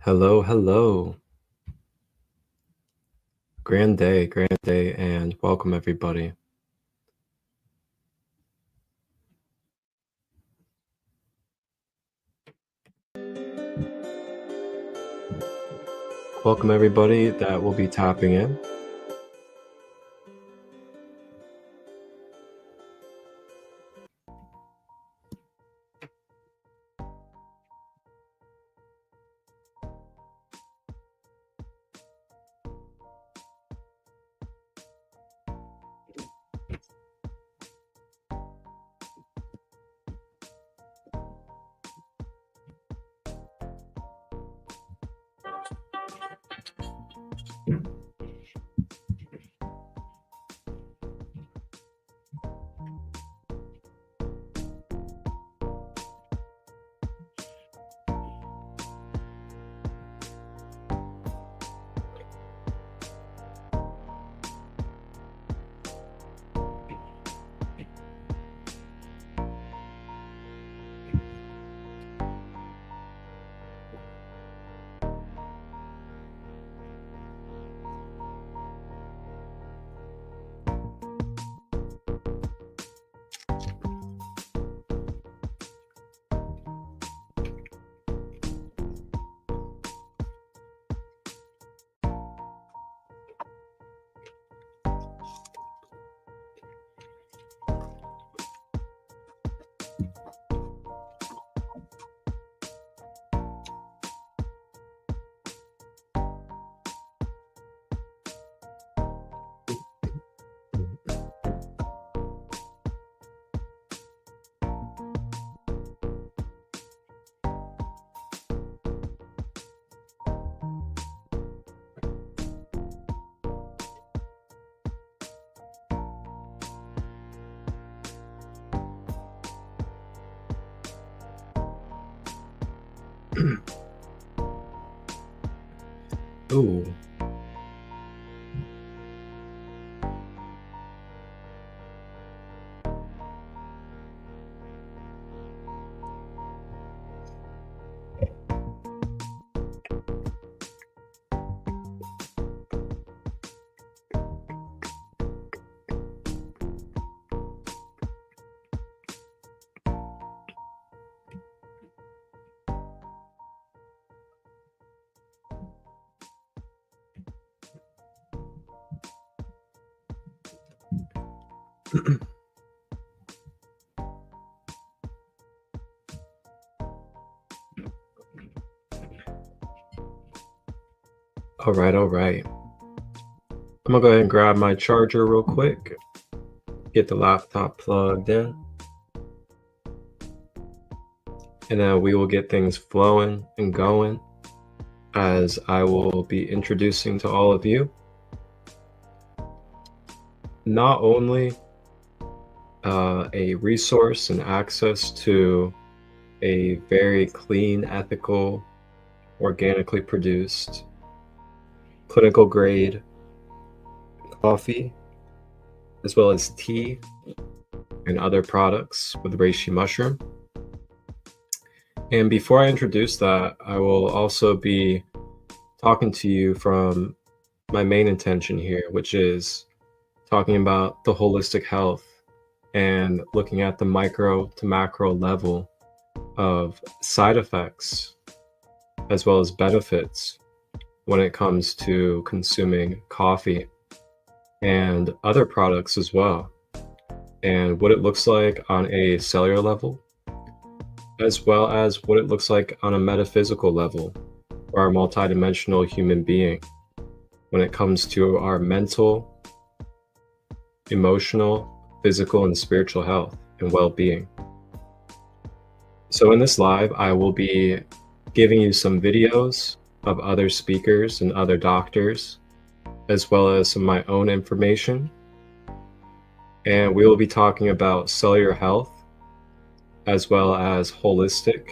Hello, hello. Grand day, and welcome everybody. Welcome everybody that will be tapping in. Ooh. All right. I'm gonna go ahead and grab my charger real quick, get the laptop plugged in, and then we will get things flowing and going as I will be introducing to all of you not only a resource and access to a very clean, ethical, organically produced, clinical grade coffee, as well as tea and other products with reishi mushroom. And before I introduce that, I will also be talking to you from my main intention here, which is talking about the holistic health and looking at the micro to macro level of side effects as well as benefits when it comes to consuming coffee and other products as well, and what it looks like on a cellular level, as well as what it looks like on a metaphysical level or a multidimensional human being when it comes to our mental, emotional, physical, and spiritual health and well-being. So in this live, I will be giving you some videos of other speakers and other doctors, as well as some of my own information. And we will be talking about cellular health, as well as holistic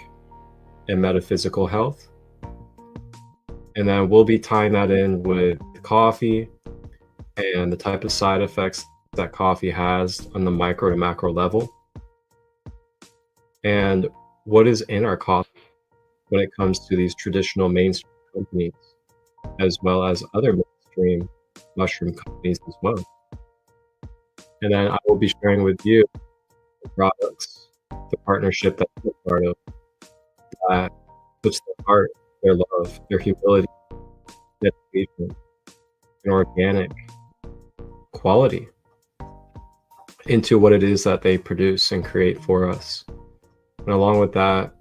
and metaphysical health. And then we'll be tying that in with coffee and the type of side effects that coffee has on the micro to macro level, and what is in our coffee when it comes to these traditional mainstream companies, as well as other mainstream mushroom companies as well. And then I will be sharing with you the products, the partnership that I'm a part of that puts their heart, their love, their humility, dedication, and organic quality into what it is that they produce and create for us. And along with that,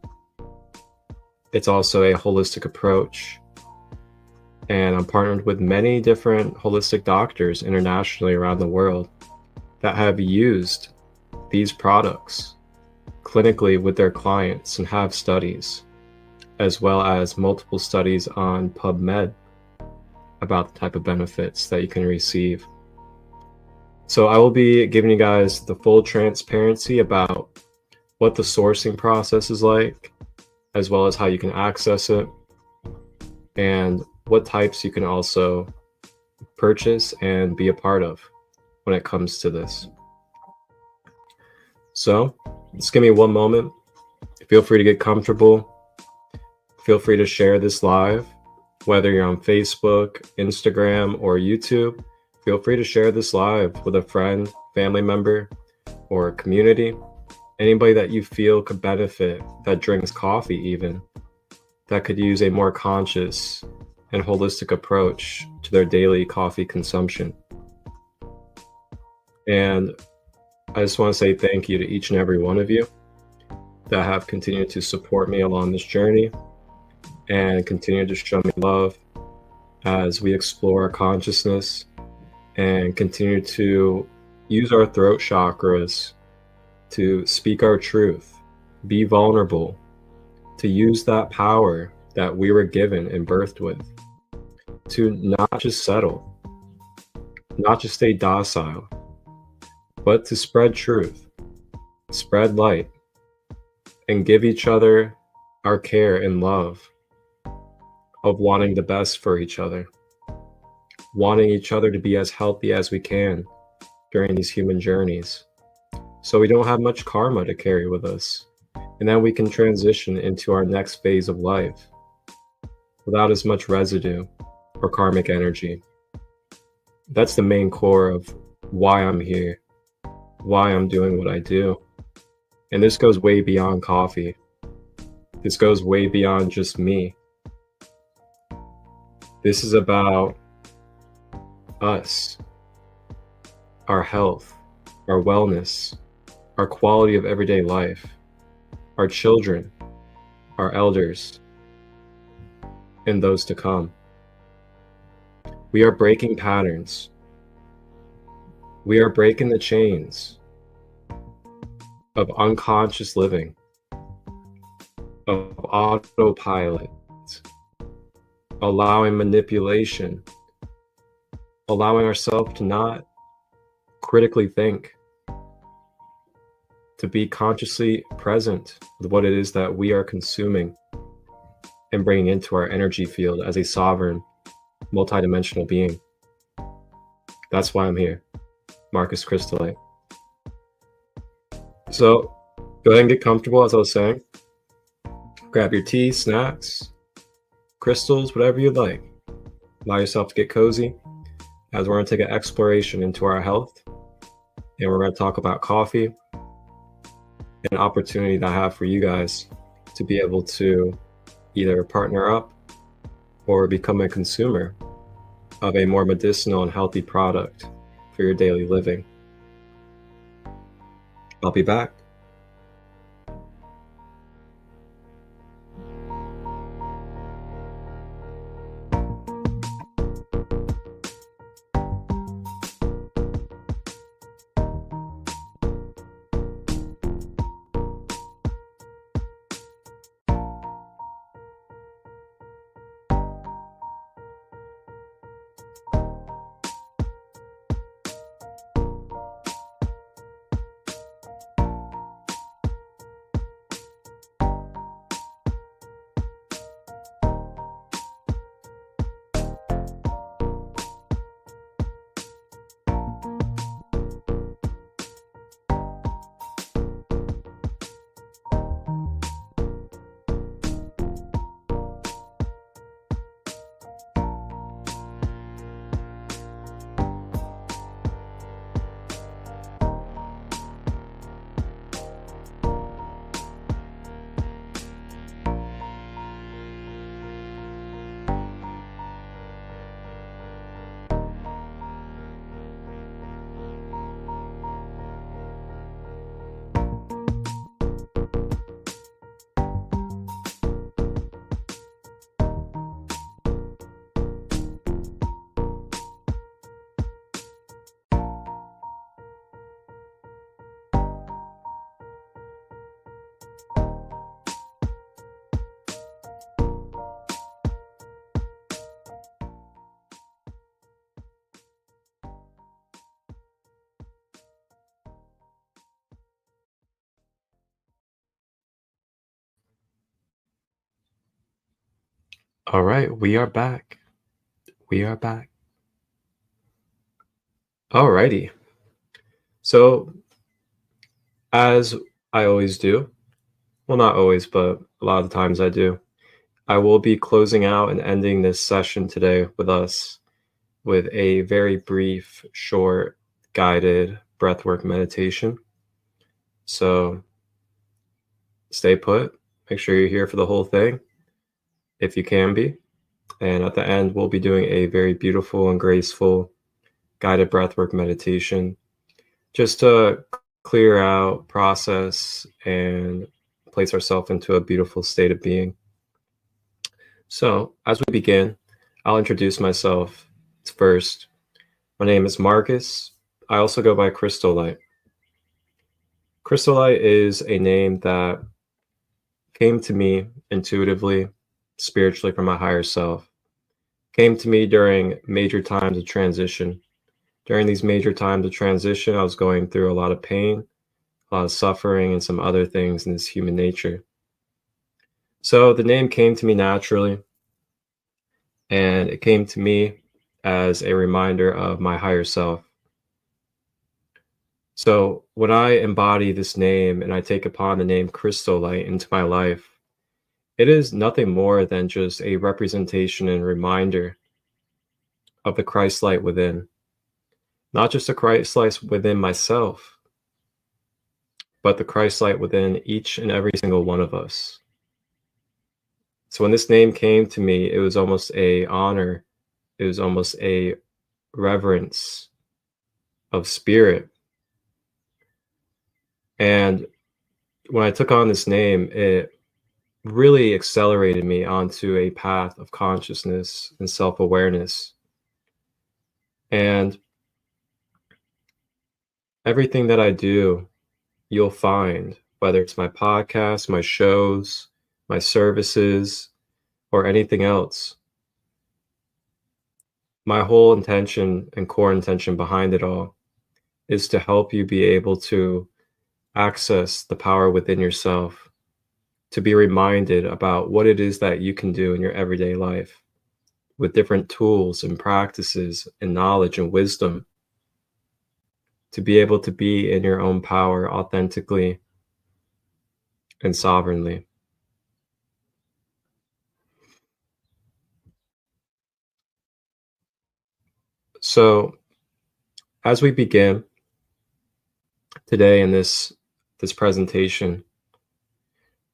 it's also a holistic approach. And I'm partnered with many different holistic doctors internationally around the world that have used these products clinically with their clients and have studies, as well as multiple studies on PubMed about the type of benefits that you can receive. So I will be giving you guys the full transparency about what the sourcing process is like, as well as how you can access it, and what types you can also purchase and be a part of when it comes to this. So just give me one moment. Feel free to get comfortable. Feel free to share this live, whether you're on Facebook, Instagram, or YouTube. Feel free to share this live with a friend, family member, or community. Anybody that you feel could benefit, that drinks coffee even, that could use a more conscious and holistic approach to their daily coffee consumption. And I just want to say thank you to each and every one of you that have continued to support me along this journey and continue to show me love as we explore our consciousness and continue to use our throat chakras to speak our truth, be vulnerable, to use that power that we were given and birthed with, to not just settle, not just stay docile, but to spread truth, spread light, and give each other our care and love of wanting the best for each other, wanting each other to be as healthy as we can during these human journeys, so we don't have much karma to carry with us, and then we can transition into our next phase of life without as much residue or karmic energy. That's the main core of why I'm here, why I'm doing what I do. And this goes way beyond coffee. This goes way beyond just me. This is about us, our health, our wellness, our quality of everyday life, our children, our elders, and those to come. We are breaking patterns. We are breaking the chains of unconscious living, of autopilot, allowing manipulation, allowing ourselves to not critically think, to be consciously present with what it is that we are consuming and bringing into our energy field as a sovereign, multidimensional being. That's why I'm here, Marcus Christolight. So go ahead and get comfortable, as I was saying. Grab your tea, snacks, crystals, whatever you'd like. Allow yourself to get cozy as we're going to take an exploration into our health. And we're going to talk about coffee, an opportunity that I have for you guys to be able to either partner up or become a consumer of a more medicinal and healthy product for your daily living. I'll be back. All right, we are back. We are back. All righty. So, as I always do, well, not always, but a lot of the times I do, I will be closing out and ending this session today with us with a very brief, short, guided breathwork meditation. So, stay put. Make sure you're here for the whole thing, if you can be. And at the end, we'll be doing a very beautiful and graceful guided breathwork meditation just to clear out, process, and place ourselves into a beautiful state of being. So, as we begin, I'll introduce myself first. My name is Marcus. I also go by Christolight. Christolight is a name that came to me intuitively, spiritually from my higher self. Came to me during major times of transition. During these major times of transition, I was going through a lot of pain, a lot of suffering, and some other things in this human nature. So the name came to me naturally, and it came to me as a reminder of my higher self. So when I embody this name and I take upon the name Christolight into my life, it is nothing more than just a representation and reminder of the Christ light within. Not just the Christ light within myself, but the Christ light within each and every single one of us. So when this name came to me, it was almost a honor. It was almost a reverence of spirit. And when I took on this name, it really accelerated me onto a path of consciousness and self-awareness. And everything that I do, you'll find, whether it's my podcast, my shows, my services, or anything else, my whole intention and core intention behind it all is to help you be able to access the power within yourself, to be reminded about what it is that you can do in your everyday life with different tools and practices and knowledge and wisdom, to be able to be in your own power authentically and sovereignly. So as we begin today in this presentation,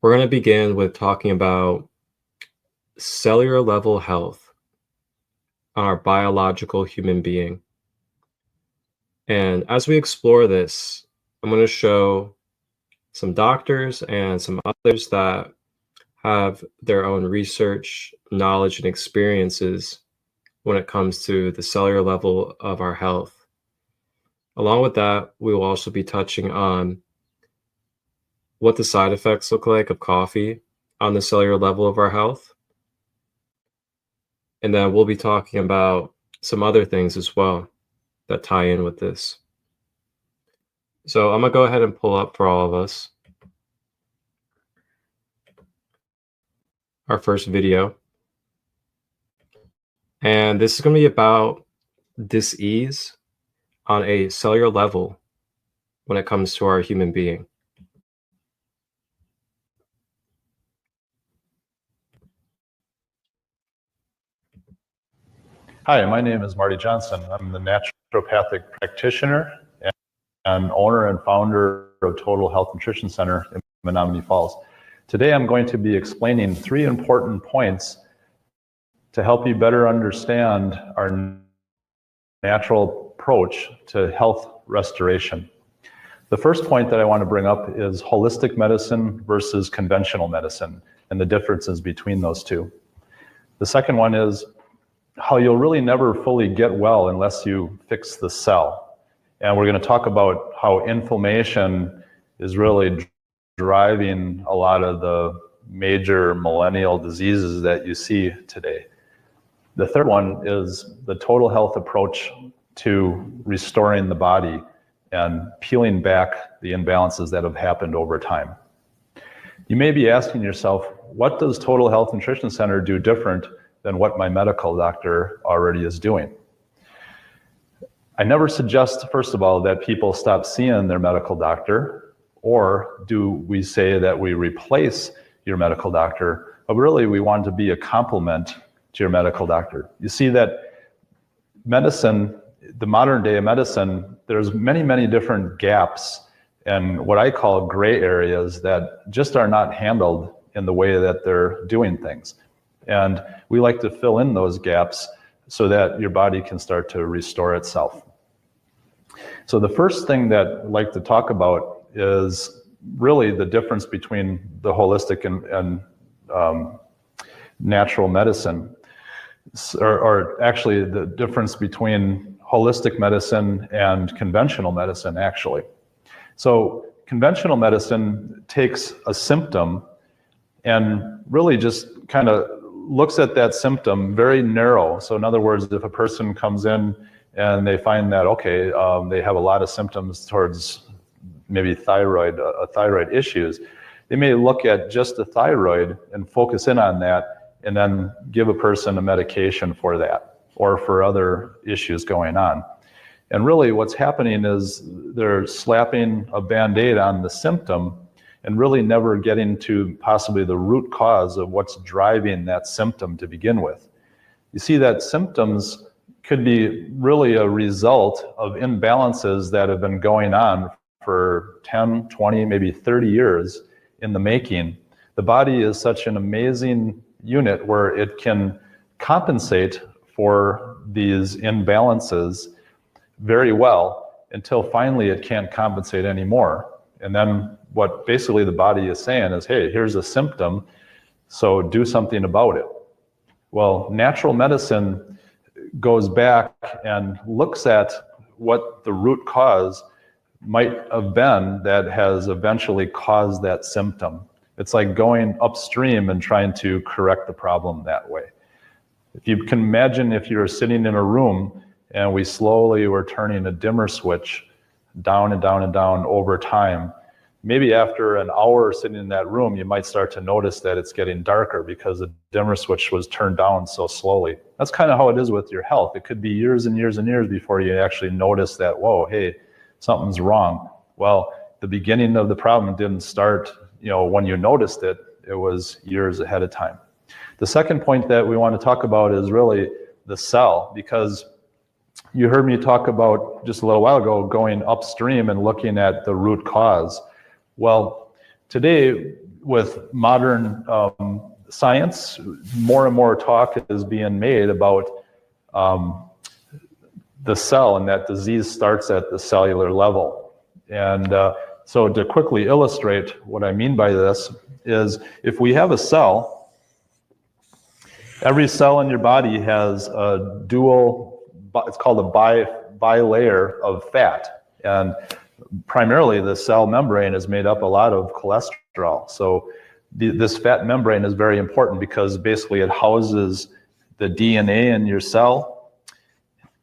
we're going to begin with talking about cellular level health on our biological human being. And as we explore this, I'm going to show some doctors and some others that have their own research, knowledge, and experiences when it comes to the cellular level of our health. Along with that, we will also be touching on what the side effects look like of coffee on the cellular level of our health. And then we'll be talking about some other things as well that tie in with this. So I'm gonna go ahead and pull up for all of us our first video. And this is gonna be about dis-ease on a cellular level when it comes to our human being. Hi, my name is Marty Johnson. I'm the naturopathic practitioner and owner and founder of Total Health Nutrition Center in Menominee Falls. Today I'm going to be explaining 3 important points to help you better understand our natural approach to health restoration. The first point that I want to bring up is holistic medicine versus conventional medicine and the differences between those two. The second one is how you'll really never fully get well unless you fix the cell. And we're going to talk about how inflammation is really driving a lot of the major millennial diseases that you see today. The third one is the total health approach to restoring the body and peeling back the imbalances that have happened over time. You may be asking yourself, what does Total Health Nutrition Center do different than what my medical doctor already is doing. I never suggest, first of all, that people stop seeing their medical doctor, or do we say that we replace your medical doctor, but really we want to be a complement to your medical doctor. You see that medicine, the modern day medicine, there's many, many different gaps and what I call gray areas that just are not handled in the way that they're doing things. And we like to fill in those gaps so that your body can start to restore itself. So the first thing that I'd like to talk about is really the difference between the holistic and natural medicine, or actually the difference between holistic medicine and conventional medicine, actually. So conventional medicine takes a symptom and really just kind of looks at that symptom very narrow. So in other words, if a person comes in and they find that, okay, they have a lot of symptoms towards maybe thyroid issues, they may look at just the thyroid and focus in on that and then give a person a medication for that or for other issues going on. And really what's happening is they're slapping a Band-Aid on the symptom and really never getting to possibly the root cause of what's driving that symptom to begin with. You see that symptoms could be really a result of imbalances that have been going on for 10, 20, maybe 30 years in the making. The body is such an amazing unit where it can compensate for these imbalances very well until finally it can't compensate anymore. And then what basically the body is saying is, hey, here's a symptom, so do something about it. Well, natural medicine goes back and looks at what the root cause might have been that has eventually caused that symptom. It's like going upstream and trying to correct the problem that way. If you can imagine if you're sitting in a room and we slowly were turning a dimmer switch down and down and down over time, maybe after an hour sitting in that room, you might start to notice that it's getting darker because the dimmer switch was turned down so slowly. That's kind of how it is with your health. It could be years and years and years before you actually notice that, whoa, hey, something's wrong. Well, the beginning of the problem didn't start, when you noticed it, it was years ahead of time. The second point that we want to talk about is really the cell, because you heard me talk about just a little while ago going upstream and looking at the root cause. Well, today with modern science, more and more talk is being made about the cell, and that disease starts at the cellular level. And so to quickly illustrate what I mean by this is if we have a cell, every cell in your body has a dual, it's called a bilayer of fat. And primarily the cell membrane is made up a lot of cholesterol. So this fat membrane is very important because basically it houses the DNA in your cell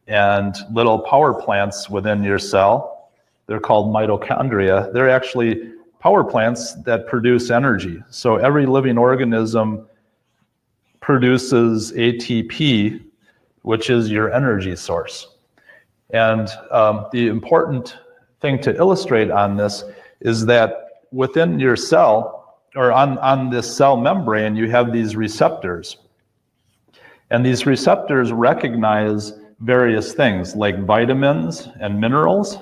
and little power plants within your cell. They're called mitochondria. They're actually power plants that produce energy. So every living organism produces ATP, which is your energy source. And the important thing to illustrate on this is that within your cell, or on this cell membrane, you have these receptors. And these receptors recognize various things like vitamins and minerals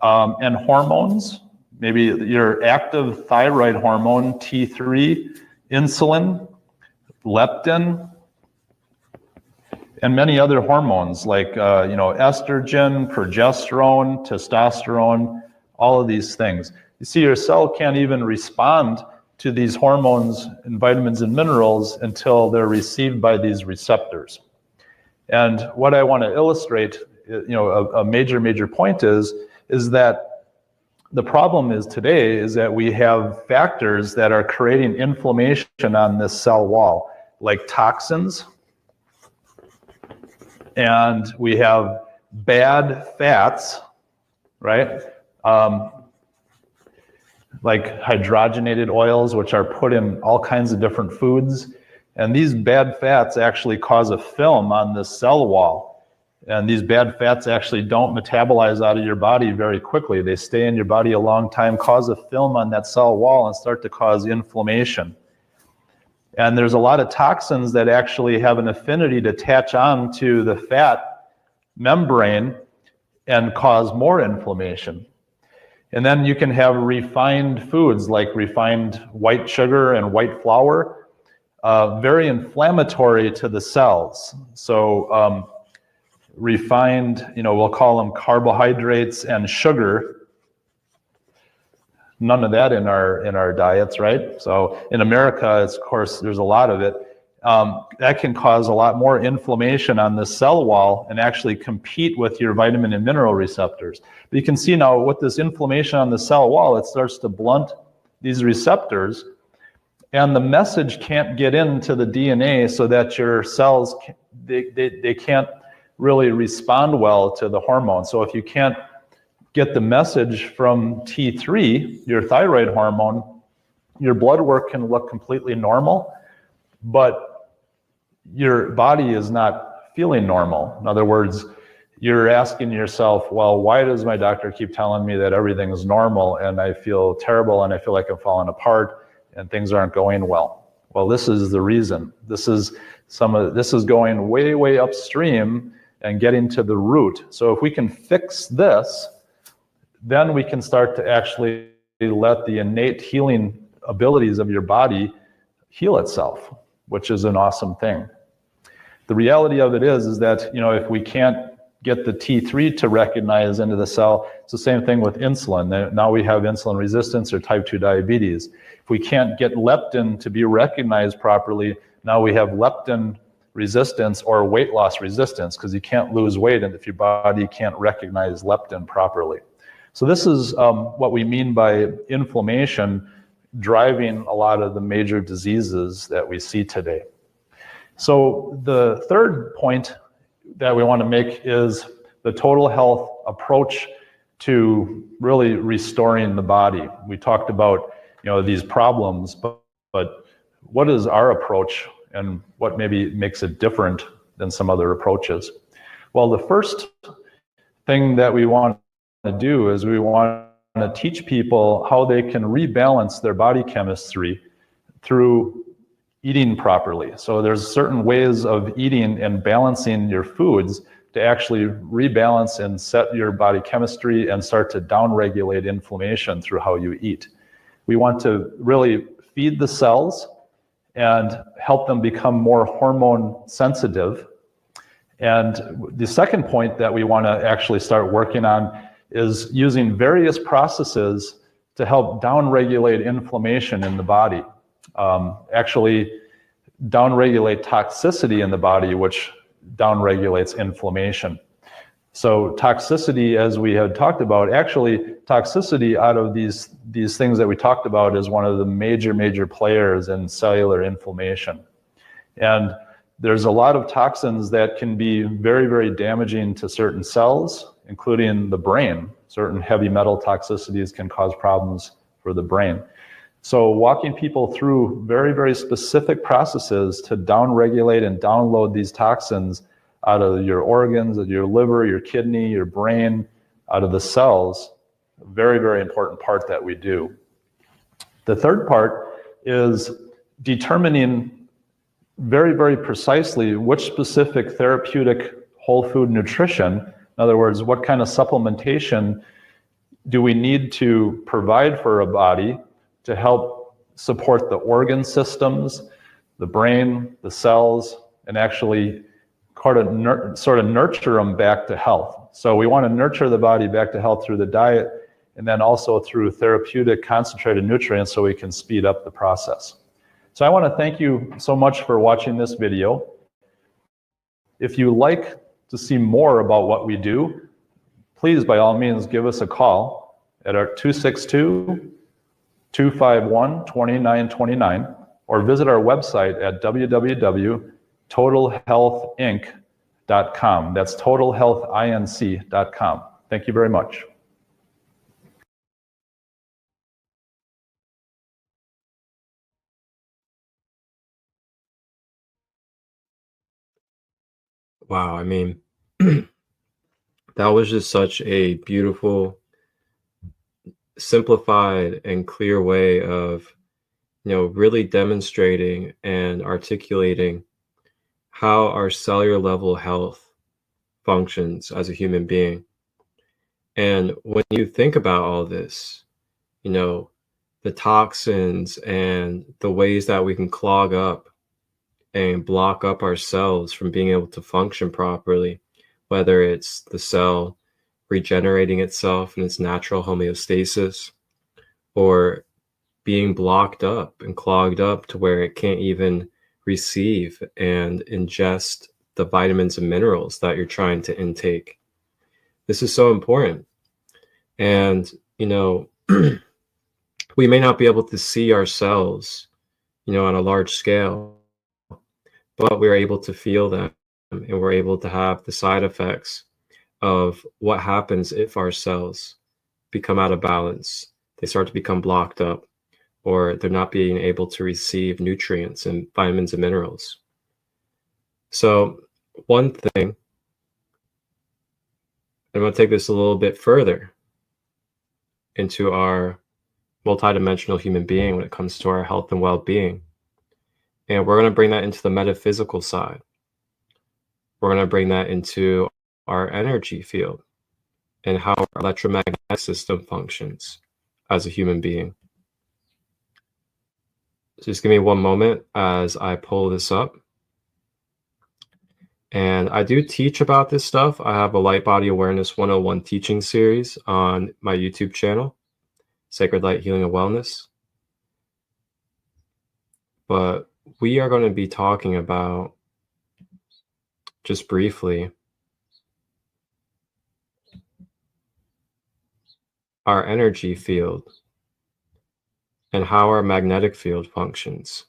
and hormones, maybe your active thyroid hormone, T3, insulin, leptin, and many other hormones like estrogen, progesterone, testosterone, all of these things. You see, your cell can't even respond to these hormones and vitamins and minerals until they're received by these receptors. And what I want to illustrate, a major point is that the problem is today is that we have factors that are creating inflammation on this cell wall, like toxins, and we have bad fats, right? Like hydrogenated oils, which are put in all kinds of different foods. And these bad fats actually cause a film on the cell wall. And these bad fats actually don't metabolize out of your body very quickly. They stay in your body a long time, cause a film on that cell wall, and start to cause inflammation. And there's a lot of toxins that actually have an affinity to attach on to the fat membrane and cause more inflammation. And then you can have refined foods like refined white sugar and white flour, very inflammatory to the cells. So refined, we'll call them carbohydrates and sugar. None of that in our diets, right? So in America, of course, there's a lot of it. That can cause a lot more inflammation on the cell wall and actually compete with your vitamin and mineral receptors. But you can see now with this inflammation on the cell wall, it starts to blunt these receptors, and the message can't get into the DNA so that your cells, they can't really respond well to the hormone. So if you can't get the message from T3, your thyroid hormone, your blood work can look completely normal, but your body is not feeling normal. In other words, you're asking yourself, well, why does my doctor keep telling me that everything is normal and I feel terrible and I feel like I'm falling apart and things aren't going well? Well, this is the reason. This is going way, way upstream and getting to the root. So if we can fix this, then we can start to actually let the innate healing abilities of your body heal itself, which is an awesome thing. The reality of it is that, if we can't get the T3 to recognize into the cell, it's the same thing with insulin. Now we have insulin resistance or type 2 diabetes. If we can't get leptin to be recognized properly, now we have leptin resistance or weight loss resistance, because you can't lose weight and if your body can't recognize leptin properly. So this is what we mean by inflammation driving a lot of the major diseases that we see today. So the third point that we want to make is the total health approach to really restoring the body. We talked about these problems, but what is our approach and what maybe makes it different than some other approaches? Well, the first thing that we want to do is we want to teach people how they can rebalance their body chemistry through eating properly. So there's certain ways of eating and balancing your foods to actually rebalance and set your body chemistry and start to downregulate inflammation through how you eat. We want to really feed the cells and help them become more hormone sensitive. And the second point that we want to actually start working on is using various processes to help downregulate inflammation in the body. Actually downregulate toxicity in the body, which downregulates inflammation. So toxicity, as we had talked about, actually toxicity out of these things that we talked about is one of the major players in cellular inflammation. And there's a lot of toxins that can be very, very damaging to certain cells, including the brain. Certain heavy metal toxicities can cause problems for the brain. So walking people through very, very specific processes to downregulate and download these toxins out of your organs, of your liver, your kidney, your brain, out of the cells, very, very important part that we do. The third part is determining very, very precisely which specific therapeutic whole food nutrition, in other words, what kind of supplementation do we need to provide for a body to help support the organ systems, the brain, the cells, and actually sort of nurture them back to health. So we want to nurture the body back to health through the diet and then also through therapeutic concentrated nutrients so we can speed up the process. So I want to thank you so much for watching this video. If you like to see more about what we do, please by all means give us a call at our 262-251-2929 or visit our website at www.totalhealthinc.com. That's totalhealthinc.com. Thank you very much. Wow, I mean, that was just such a beautiful, simplified, and clear way of, really demonstrating and articulating how our cellular level health functions as a human being. And when you think about all this, you know, the toxins and the ways that we can clog up and block up our cells from being able to function properly, whether it's the cell regenerating itself in its natural homeostasis or being blocked up and clogged up to where it can't even receive and ingest the vitamins and minerals that you're trying to intake. This is so important. And, you know, we may not be able to see ourselves, on a large scale, but we're able to feel them and we're able to have the side effects of what happens if our cells become out of balance. They start to become blocked up, or they're not being able to receive nutrients and vitamins and minerals. So, one thing, I'm going to take this a little bit further into our multidimensional human being when it comes to our health and well being. And we're going to bring that into the metaphysical side. We're going to bring that into our energy field and how our electromagnetic system functions as a human being. So just give me one moment as I pull this up. And I do teach about this stuff. I have a Light Body Awareness 101 teaching series on my YouTube channel, Sacred Light Healing and Wellness. But we are going to be talking about, just briefly, our energy field and how our magnetic field functions.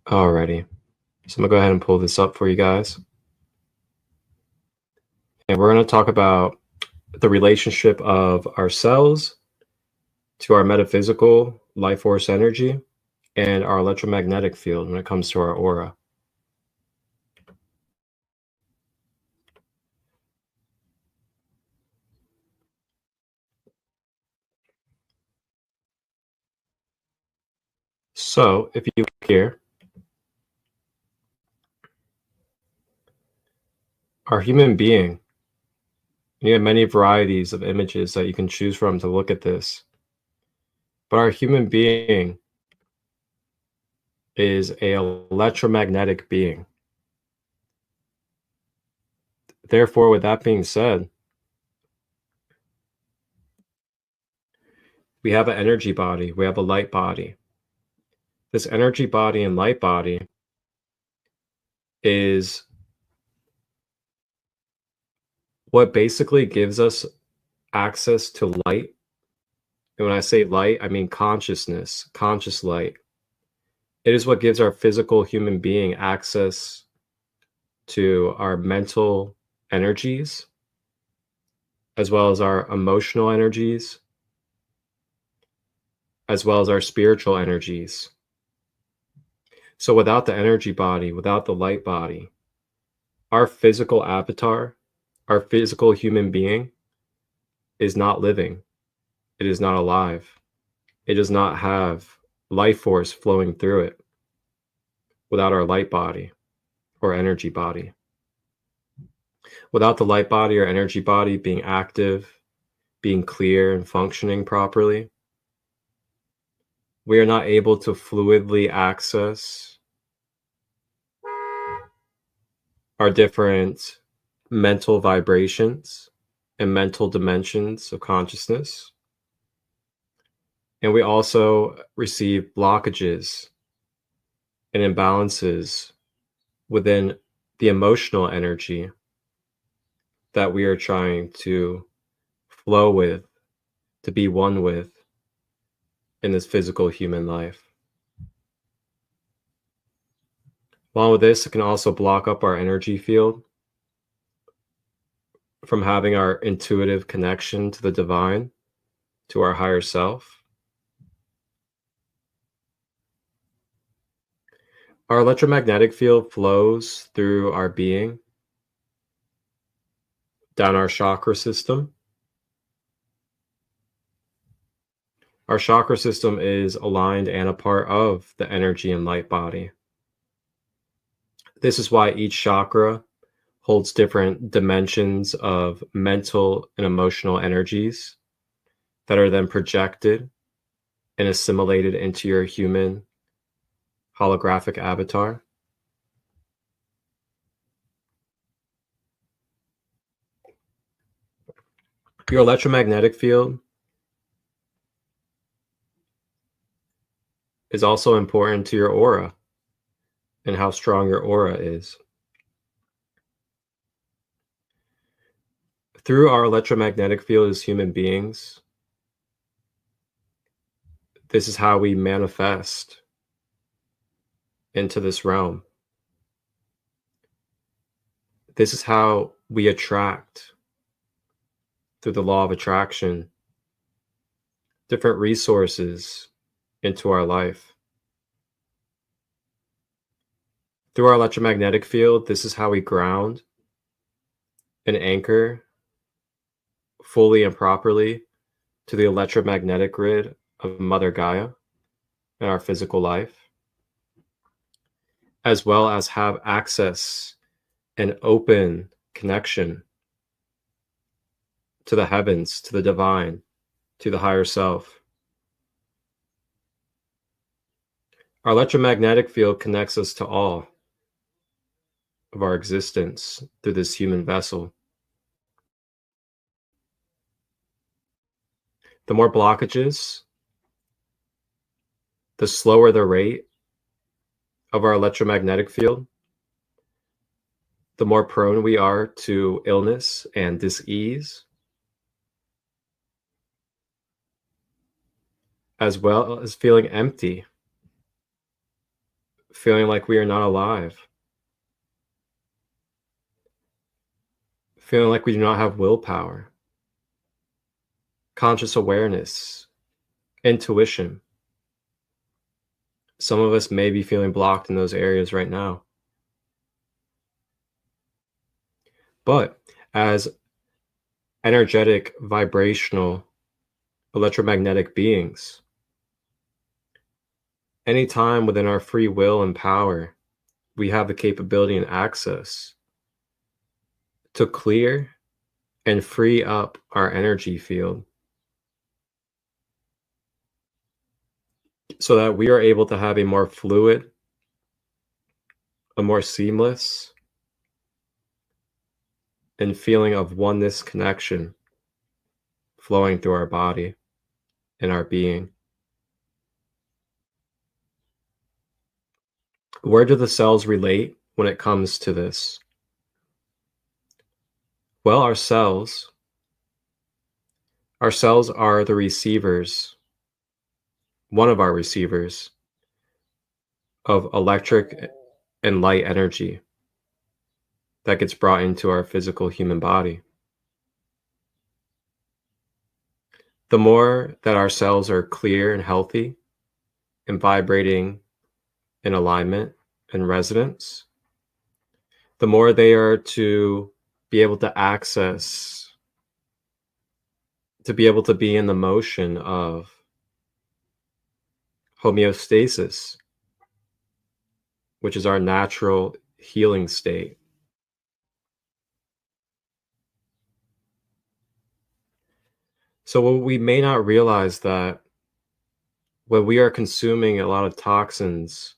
Alrighty, so I'm gonna go ahead and pull this up for you guys. And we're going to talk about the relationship of our cells to our metaphysical life force energy and our electromagnetic field when it comes to our aura. So if you look here, our human being, you have many varieties of images that you can choose from to look at this. But our human being is an electromagnetic being. Therefore, with that being said, we have an energy body, we have a light body. This energy body and light body is what basically gives us access to light. And when I say light, I mean consciousness, conscious light. It is what gives our physical human being access to our mental energies, as well as our emotional energies, as well as our spiritual energies. So without the energy body, without the light body, our physical avatar, our physical human being is not living. It is not alive. It does not have life force flowing through it without our light body or energy body. Without the light body or energy body being active, being clear and functioning properly, we are not able to fluidly access our different mental vibrations and mental dimensions of consciousness. And we also receive blockages and imbalances within the emotional energy that we are trying to flow with, to be one with in this physical human life. Along with this, it can also block up our energy field from having our intuitive connection to the divine, to our higher self. Our electromagnetic field flows through our being, down our chakra system. Our chakra system is aligned and a part of the energy and light body. This is why each chakra holds different dimensions of mental and emotional energies that are then projected and assimilated into your human holographic avatar. Your electromagnetic field is also important to your aura and how strong your aura is. Through our electromagnetic field as human beings, this is how we manifest into this realm. This is how we attract, through the law of attraction, different resources into our life. Through our electromagnetic field, this is how we ground and anchor fully and properly to the electromagnetic grid of Mother Gaia in our physical life, as well as have access and open connection to the heavens, to the divine, to the higher self. Our electromagnetic field connects us to all of our existence through this human vessel. The more blockages, the slower the rate of our electromagnetic field, the more prone we are to illness and dis-ease, as well as feeling empty, feeling like we are not alive, feeling like we do not have willpower, conscious awareness, intuition. Some of us may be feeling blocked in those areas right now. But as energetic, vibrational, electromagnetic beings, anytime within our free will and power, we have the capability and access to clear and free up our energy field so that we are able to have a more fluid, a more seamless, and feeling of oneness connection flowing through our body and our being. Where do the cells relate when it comes to this? Well, our cells are the receivers, one of our receivers of electric and light energy that gets brought into our physical human body. The more that our cells are clear and healthy and vibrating in alignment and resonance, the more they are to be able to access, to be able to be in the motion of homeostasis, which is our natural healing state. So we may not realize that when we are consuming a lot of toxins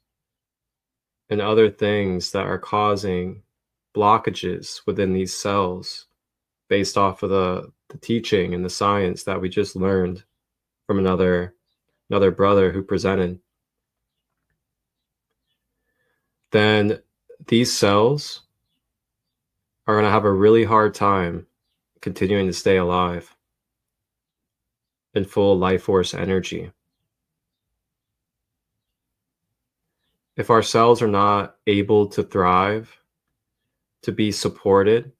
and other things that are causing blockages within these cells based off of the teaching and the science that we just learned from another brother who presented, then these cells are going to have a really hard time continuing to stay alive in full life force energy. If our cells are not able to thrive, to be supported,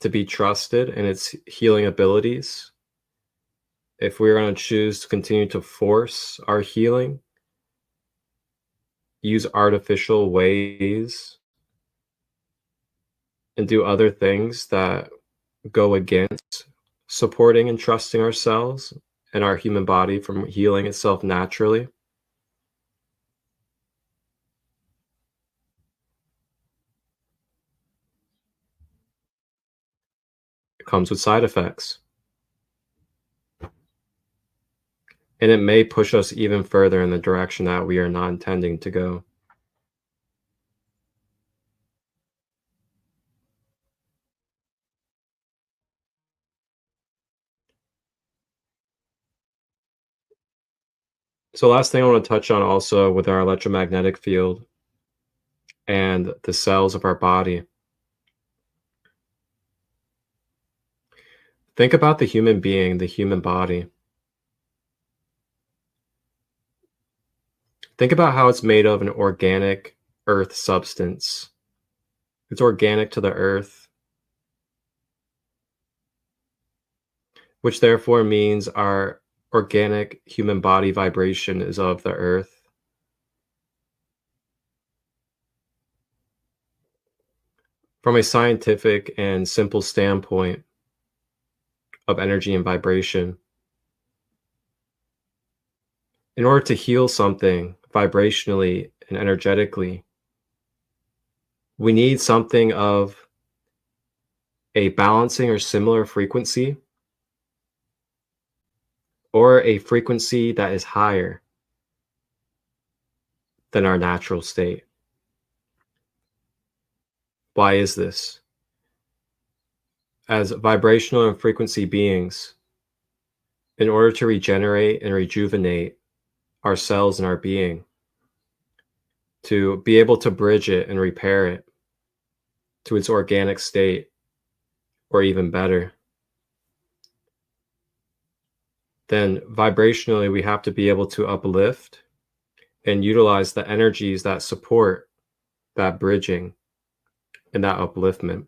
to be trusted in its healing abilities, if we're going to choose to continue to force our healing, use artificial ways, and do other things that go against supporting and trusting ourselves and our human body from healing itself naturally, it comes with side effects. And it may push us even further in the direction that we are not intending to go. So last thing I want to touch on also with our electromagnetic field and the cells of our body. Think about the human being, the human body. Think about how it's made of an organic earth substance. It's organic to the earth, which therefore means our organic human body vibration is of the earth. From a scientific and simple standpoint of energy and vibration, in order to heal something vibrationally and energetically, we need something of a balancing or similar frequency, or a frequency that is higher than our natural state. Why is this? As vibrational and frequency beings, in order to regenerate and rejuvenate our cells and our being, to be able to bridge it and repair it to its organic state, or even better, then vibrationally we have to be able to uplift and utilize the energies that support that bridging and that upliftment.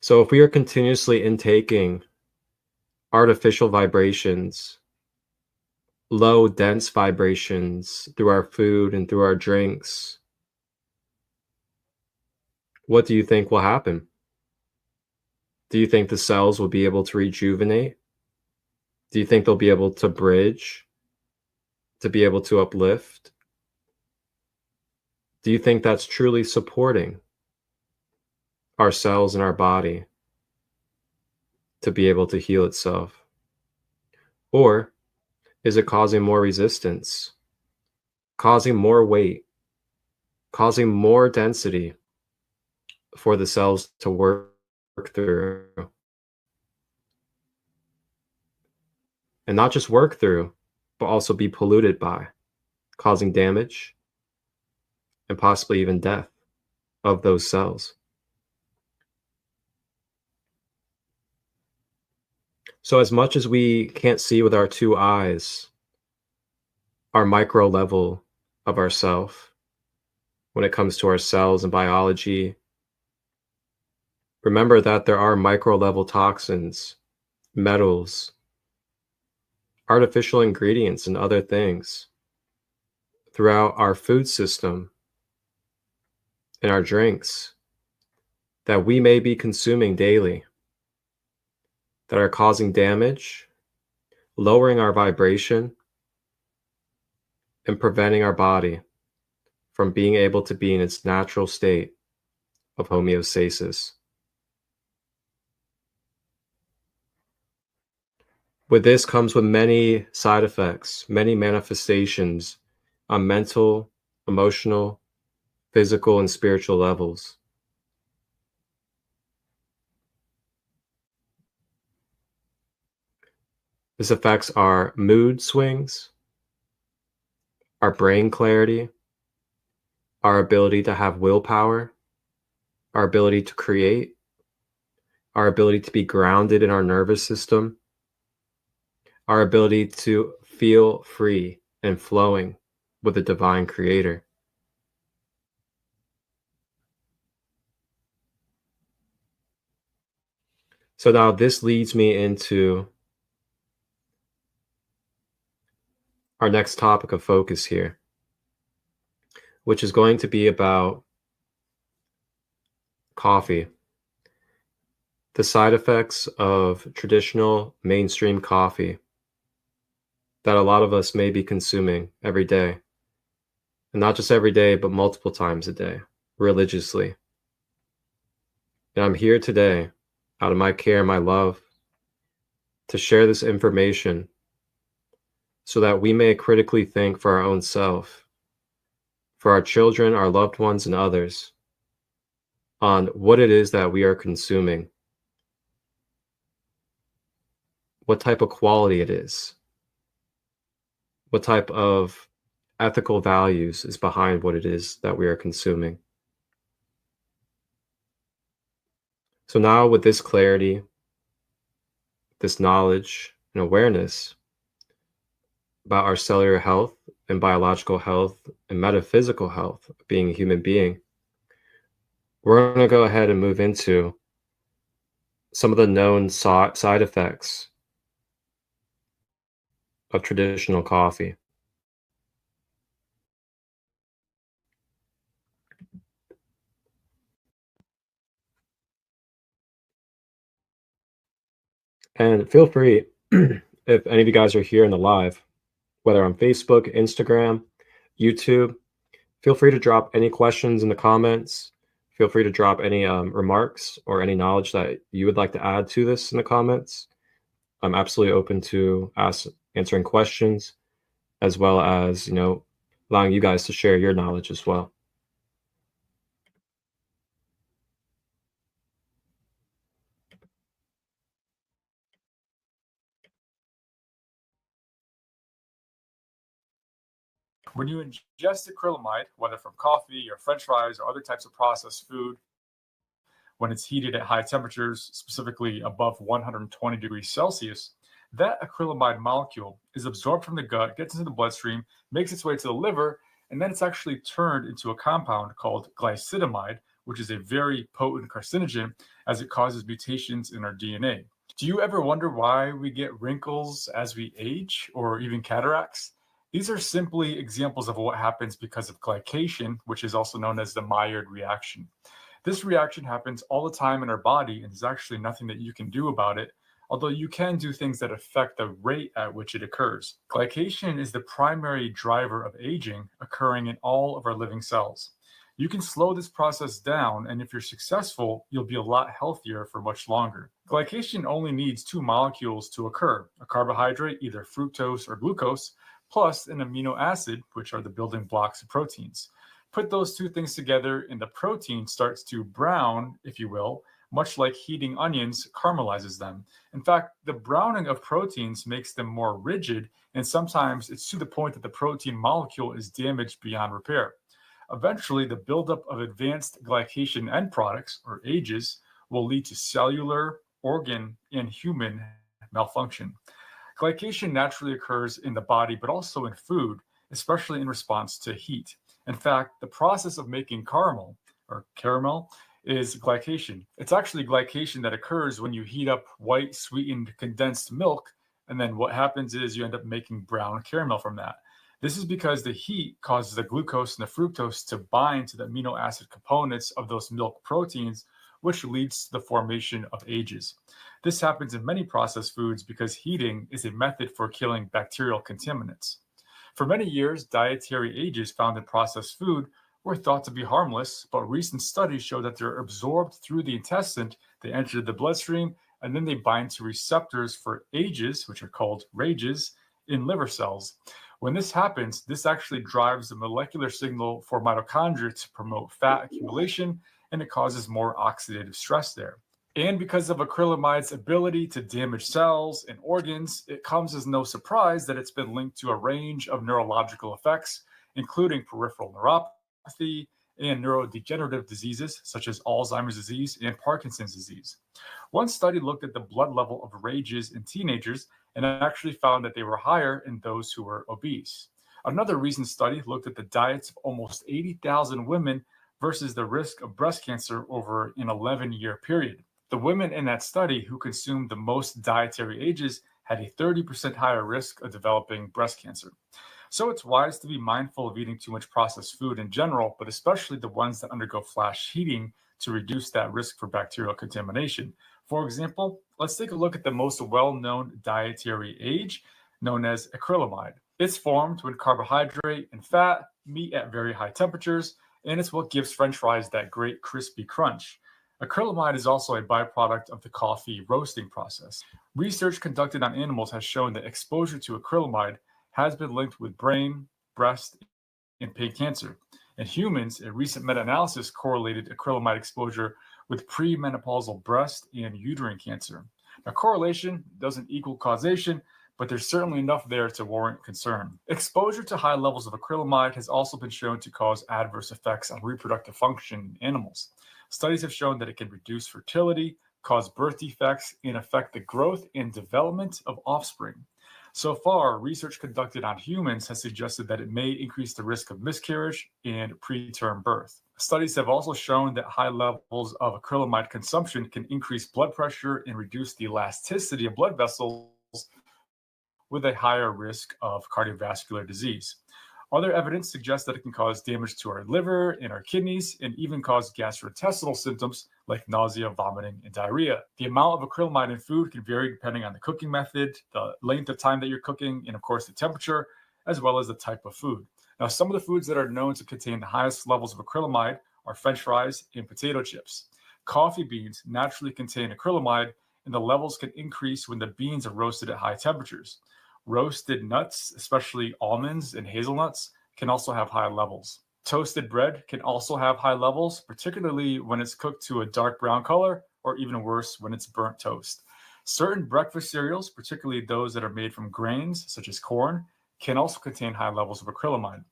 So if we are continuously intaking artificial vibrations, low, dense vibrations through our food and through our drinks, what do you think will happen? Do you think the cells will be able to rejuvenate? Do you think they'll be able to bridge, to be able to uplift? Do you think that's truly supporting our cells and our body to be able to heal itself? Or is it causing more resistance, causing more weight, causing more density for the cells to work through? And not just work through, but also be polluted by, causing damage and possibly even death of those cells. So as much as we can't see with our two eyes, our micro level of ourself, when it comes to our cells and biology, remember that there are micro level toxins, metals, artificial ingredients, and other things throughout our food system and our drinks that we may be consuming daily that are causing damage, lowering our vibration, and preventing our body from being able to be in its natural state of homeostasis. With this comes with many side effects, many manifestations on mental, emotional, physical, and spiritual levels. This affects our mood swings, our brain clarity, our ability to have willpower, our ability to create, our ability to be grounded in our nervous system, our ability to feel free and flowing with the divine creator. So now this leads me into our next topic of focus here, which is going to be about coffee, the side effects of traditional mainstream coffee that a lot of us may be consuming every day. And not just every day, but multiple times a day, religiously. And I'm here today, out of my care and my love, to share this information so that we may critically think for our own self, for our children, our loved ones, and others, on what it is that we are consuming, what type of quality it is, what type of ethical values is behind what it is that we are consuming. So now with this clarity, this knowledge and awareness about our cellular health and biological health and metaphysical health of being a human being, we're going to go ahead and move into some of the known side effects of traditional coffee. And feel free, if any of you guys are here in the live, whether on Facebook, Instagram, YouTube, feel free to drop any questions in the comments. Feel free to drop any remarks or any knowledge that you would like to add to this in the comments. I'm absolutely open to answering questions, as well as, allowing you guys to share your knowledge as well. When you ingest acrylamide, whether from coffee or French fries or other types of processed food, when it's heated at high temperatures, specifically above 120 degrees Celsius, that acrylamide molecule is absorbed from the gut, gets into the bloodstream, makes its way to the liver, and then it's actually turned into a compound called glycitamide, which is a very potent carcinogen as it causes mutations in our DNA. Do you ever wonder why we get wrinkles as we age or even cataracts? These are simply examples of what happens because of glycation, which is also known as the Maillard reaction. This reaction happens all the time in our body, and there's actually nothing that you can do about it, although you can do things that affect the rate at which it occurs. Glycation is the primary driver of aging occurring in all of our living cells. You can slow this process down, and if you're successful, you'll be a lot healthier for much longer. Glycation only needs two molecules to occur, a carbohydrate, either fructose or glucose, plus an amino acid, which are the building blocks of proteins. Put those two things together and the protein starts to brown, if you will, much like heating onions caramelizes them. In fact, the browning of proteins makes them more rigid, and sometimes it's to the point that the protein molecule is damaged beyond repair. Eventually, the buildup of advanced glycation end products, or AGEs, will lead to cellular, organ, and human malfunction. Glycation naturally occurs in the body, but also in food, especially in response to heat. In fact, the process of making caramel is glycation. It's actually glycation that occurs when you heat up white sweetened condensed milk, and then what happens is you end up making brown caramel from that. This is because the heat causes the glucose and the fructose to bind to the amino acid components of those milk proteins, which leads to the formation of AGEs. This happens in many processed foods because heating is a method for killing bacterial contaminants. For many years, dietary AGEs found in processed food were thought to be harmless, but recent studies show that they're absorbed through the intestine, they enter the bloodstream, and then they bind to receptors for AGEs, which are called RAGEs, in liver cells. When this happens, this actually drives the molecular signal for mitochondria to promote fat accumulation, and it causes more oxidative stress there. And because of acrylamide's ability to damage cells and organs, it comes as no surprise that it's been linked to a range of neurological effects, including peripheral neuropathy, and neurodegenerative diseases such as Alzheimer's disease and Parkinson's disease. One study looked at the blood level of rages in teenagers and actually found that they were higher in those who were obese. Another recent study looked at the diets of almost 80,000 women versus the risk of breast cancer over an 11-year period. The women in that study who consumed the most dietary ages had a 30% higher risk of developing breast cancer. So it's wise to be mindful of eating too much processed food in general, but especially the ones that undergo flash heating to reduce that risk for bacterial contamination. For example, let's take a look at the most well-known dietary age, known as acrylamide. It's formed when carbohydrate and fat meet at very high temperatures, and it's what gives French fries that great crispy crunch. Acrylamide is also a byproduct of the coffee roasting process. Research conducted on animals has shown that exposure to acrylamide has been linked with brain, breast, and pig cancer. In humans, a recent meta-analysis correlated acrylamide exposure with premenopausal breast and uterine cancer. Now, correlation doesn't equal causation, but there's certainly enough there to warrant concern. Exposure to high levels of acrylamide has also been shown to cause adverse effects on reproductive function in animals. Studies have shown that it can reduce fertility, cause birth defects, and affect the growth and development of offspring. So far, research conducted on humans has suggested that it may increase the risk of miscarriage and preterm birth. Studies have also shown that high levels of acrylamide consumption can increase blood pressure and reduce the elasticity of blood vessels with a higher risk of cardiovascular disease. Other evidence suggests that it can cause damage to our liver and our kidneys and even cause gastrointestinal symptoms like nausea, vomiting, and diarrhea. The amount of acrylamide in food can vary depending on the cooking method, the length of time that you're cooking, and of course the temperature, as well as the type of food. Now, some of the foods that are known to contain the highest levels of acrylamide are French fries and potato chips. Coffee beans naturally contain acrylamide, and the levels can increase when the beans are roasted at high temperatures. Roasted nuts, especially almonds and hazelnuts, can also have high levels. Toasted bread can also have high levels, particularly when it's cooked to a dark brown color, or even worse, when it's burnt toast. Certain breakfast cereals, particularly those that are made from grains, such as corn, can also contain high levels of acrylamide.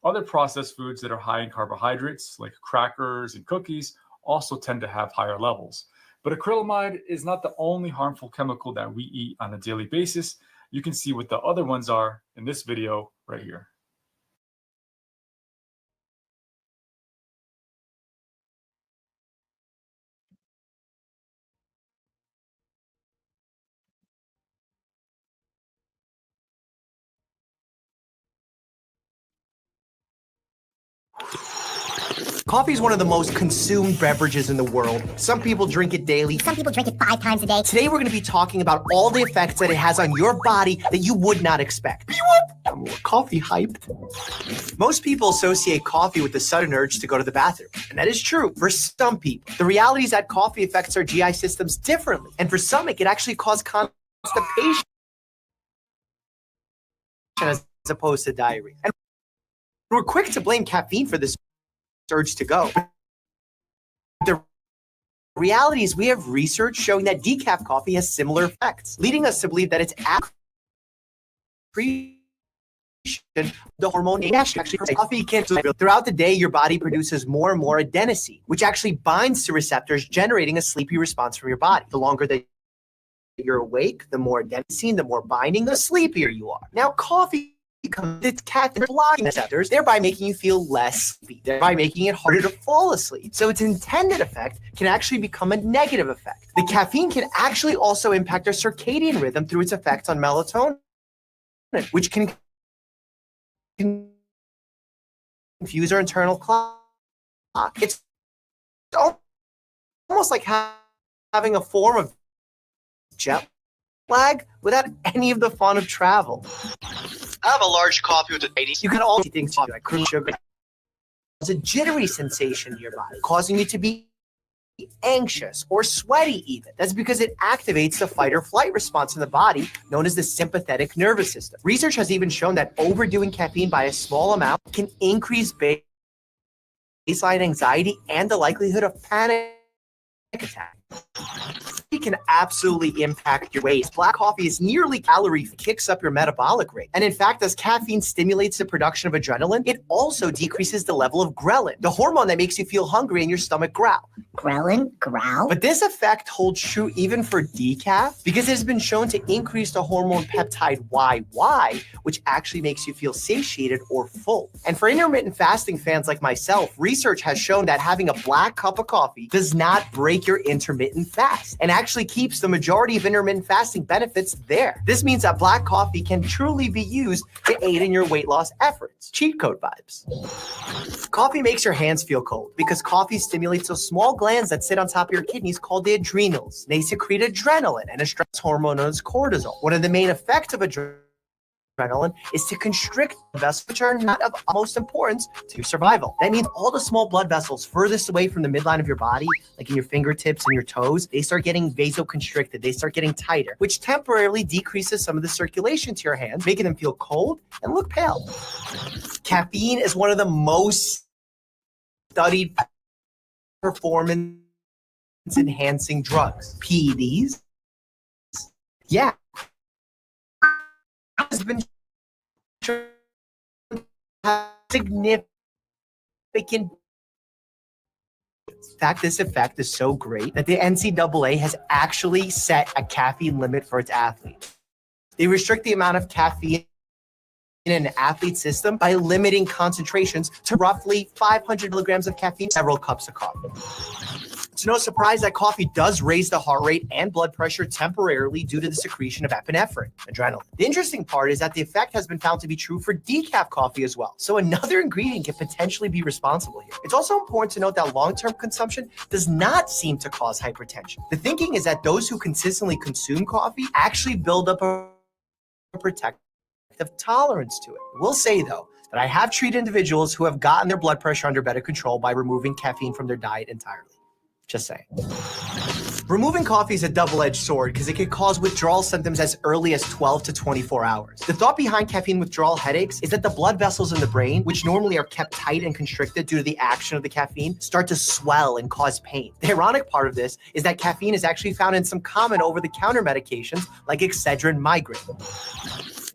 Other processed foods that are high in carbohydrates, like crackers and cookies, also tend to have higher levels. But acrylamide is not the only harmful chemical that we eat on a daily basis. You can see what the other ones are in this video right here. Coffee is one of the most consumed beverages in the world. Some people drink it daily. Some people drink it 5 times a day. Today, we're going to be talking about all the effects that it has on your body that you would not expect. I'm coffee hyped. Most people associate coffee with the sudden urge to go to the bathroom, and that is true for some people. The reality is that coffee affects our GI systems differently, and for some, it can actually cause constipation as opposed to diarrhea. And we're quick to blame caffeine for this urge to go. The reality is we have research showing that decaf coffee has similar effects, leading us to believe that it's the hormone actually coffee can throughout the day your body produces more and more adenosine, which actually binds to receptors, generating a sleepy response from your body. The longer that you're awake, the more adenosine, the more binding, the sleepier you are. Now, coffee becomes its caffeine blocking receptors, thereby making you feel less sleepy, thereby making it harder to fall asleep. So its intended effect can actually become a negative effect. The caffeine can actually also impact our circadian rhythm through its effects on melatonin, which can confuse our internal clock. It's almost like having a form of jet lag without any of the fun of travel. I have a large coffee with the ladies. You can also see things like cream sugar. It's a jittery sensation in your body, causing you to be anxious or sweaty even. That's because it activates the fight or flight response in the body, known as the sympathetic nervous system. Research has even shown that overdoing caffeine by a small amount can increase baseline anxiety and the likelihood of panic attack. It can absolutely impact your weight. Black coffee is nearly calorie, kicks up your metabolic rate. And in fact, as caffeine stimulates the production of adrenaline, it also decreases the level of ghrelin, the hormone that makes you feel hungry and your stomach growl. Ghrelin? Growl? But this effect holds true even for decaf because it has been shown to increase the hormone peptide YY, which actually makes you feel satiated or full. And for intermittent fasting fans like myself, research has shown that having a black cup of coffee does not break your intermittent fast and actually keeps the majority of intermittent fasting benefits there. This means that black coffee can truly be used to aid in your weight loss efforts. Cheat code vibes. Coffee makes your hands feel cold because coffee stimulates those small glands that sit on top of your kidneys called the adrenals. They secrete adrenaline and a stress hormone known as cortisol. One of the main effects of adrenaline is to constrict vessels, which are not of utmost importance to survival. That means all the small blood vessels furthest away from the midline of your body, like in your fingertips and your toes, they start getting vasoconstricted. They start getting tighter, which temporarily decreases some of the circulation to your hands, making them feel cold and look pale. Caffeine is one of the most studied performance enhancing drugs. PEDs? Yeah. Has been shown to have significant. In fact, this effect is so great that the NCAA has actually set a caffeine limit for its athletes. They restrict the amount of caffeine in an athlete system by limiting concentrations to roughly 500 milligrams of caffeine, several cups of coffee. It's no surprise that coffee does raise the heart rate and blood pressure temporarily due to the secretion of epinephrine, adrenaline. The interesting part is that the effect has been found to be true for decaf coffee as well. So another ingredient can potentially be responsible here. It's also important to note that long-term consumption does not seem to cause hypertension. The thinking is that those who consistently consume coffee actually build up a protective tolerance to it. We'll say though, that I have treated individuals who have gotten their blood pressure under better control by removing caffeine from their diet entirely. Just saying. Removing coffee is a double-edged sword because it can cause withdrawal symptoms as early as 12 to 24 hours. The thought behind caffeine withdrawal headaches is that the blood vessels in the brain, which normally are kept tight and constricted due to the action of the caffeine, start to swell and cause pain. The ironic part of this is that caffeine is actually found in some common over-the-counter medications like Excedrin migraine.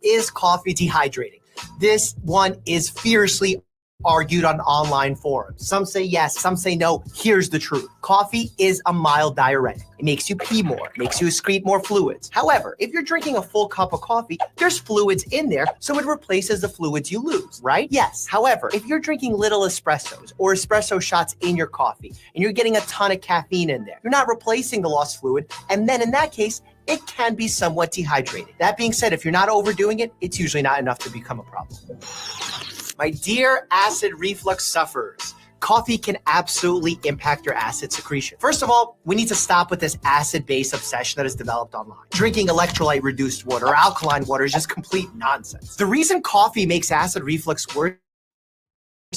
Is coffee dehydrating? This one is fiercely argued on online forums. Some say yes, some say no. Here's the truth. Coffee is a mild diuretic. It makes you pee more, it makes you excrete more fluids. However, if you're drinking a full cup of coffee, there's fluids in there, so it replaces the fluids you lose, right? Yes. However, if you're drinking little espressos or espresso shots in your coffee and you're getting a ton of caffeine in there, you're not replacing the lost fluid, and then in that case, it can be somewhat dehydrated. That being said, if you're not overdoing it, it's usually not enough to become a problem. My dear acid reflux sufferers, coffee can absolutely impact your acid secretion. First of all, we need to stop with this acid-base obsession that is developed online. Drinking electrolyte-reduced water or alkaline water is just complete nonsense. The reason coffee makes acid reflux worse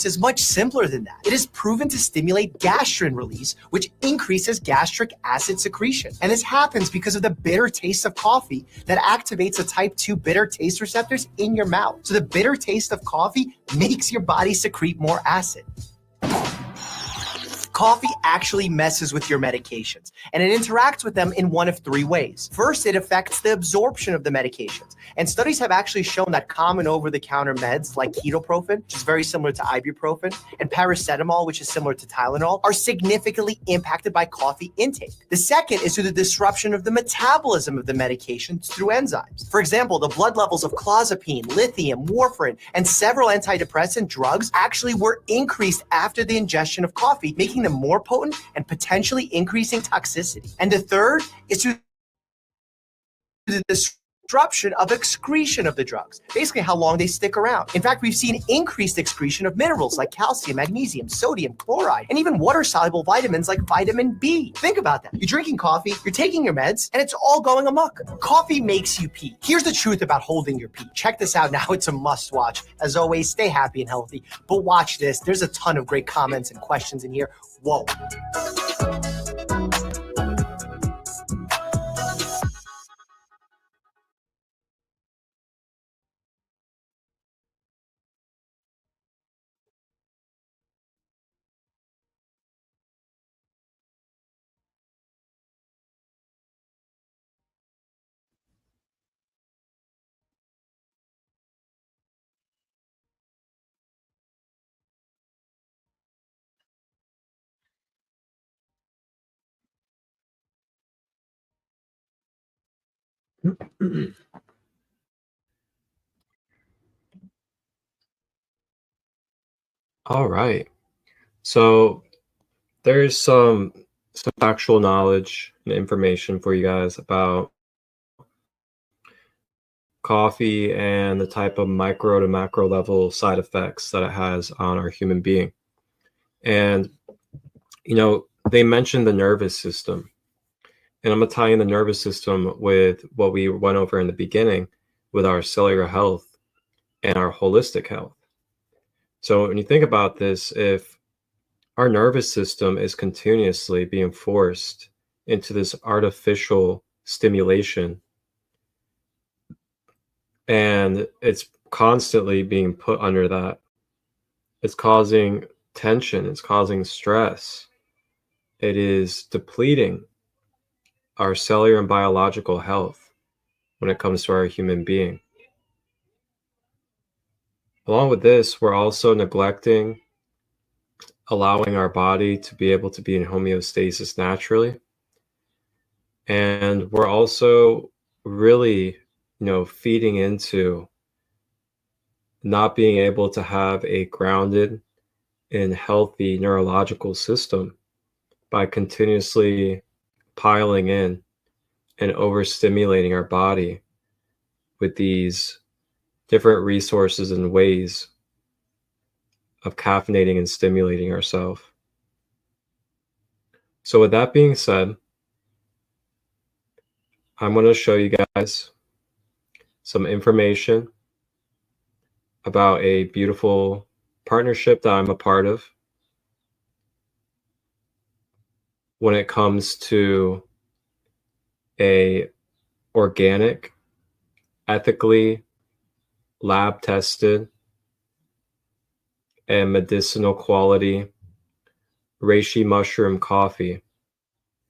is much simpler than that. It is proven to stimulate gastrin release, which increases gastric acid secretion. And this happens because of the bitter taste of coffee that activates the type 2 bitter taste receptors in your mouth. So the bitter taste of coffee makes your body secrete more acid. Coffee actually messes with your medications, and it interacts with them in one of three ways. First, it affects the absorption of the medications. And studies have actually shown that common over-the-counter meds like ketoprofen, which is very similar to ibuprofen, and paracetamol, which is similar to Tylenol, are significantly impacted by coffee intake. The second is through the disruption of the metabolism of the medications through enzymes. For example, the blood levels of clozapine, lithium, warfarin, and several antidepressant drugs actually were increased after the ingestion of coffee, making them more potent and potentially increasing toxicity. And the third is through the disruption of excretion of the drugs, basically how long they stick around. In fact, we've seen increased excretion of minerals like calcium, magnesium, sodium, chloride, and even water-soluble vitamins like vitamin B. Think about that. You're drinking coffee, you're taking your meds, and it's all going amok. Coffee makes you pee. Here's the truth about holding your pee. Check this out now. It's a must-watch. As always, stay happy and healthy. But watch this. There's a ton of great comments and questions in here. Whoa. All right. So there's some factual knowledge and information for you guys about coffee and the type of micro to macro level side effects that it has on our human being. And they mentioned the nervous system. And I'm going to tie in the nervous system with what we went over in the beginning with our cellular health and our holistic health. So when you think about this, if our nervous system is continuously being forced into this artificial stimulation and it's constantly being put under that, it's causing tension, it's causing stress, it is depleting our cellular and biological health when it comes to our human being. Along with this, we're also neglecting allowing our body to be able to be in homeostasis naturally. And we're also really, feeding into not being able to have a grounded and healthy neurological system by continuously piling in and overstimulating our body with these different resources and ways of caffeinating and stimulating ourselves. So with that being said, I'm going to show you guys some information about a beautiful partnership that I'm a part of when it comes to a organic, ethically lab tested and medicinal quality reishi mushroom coffee.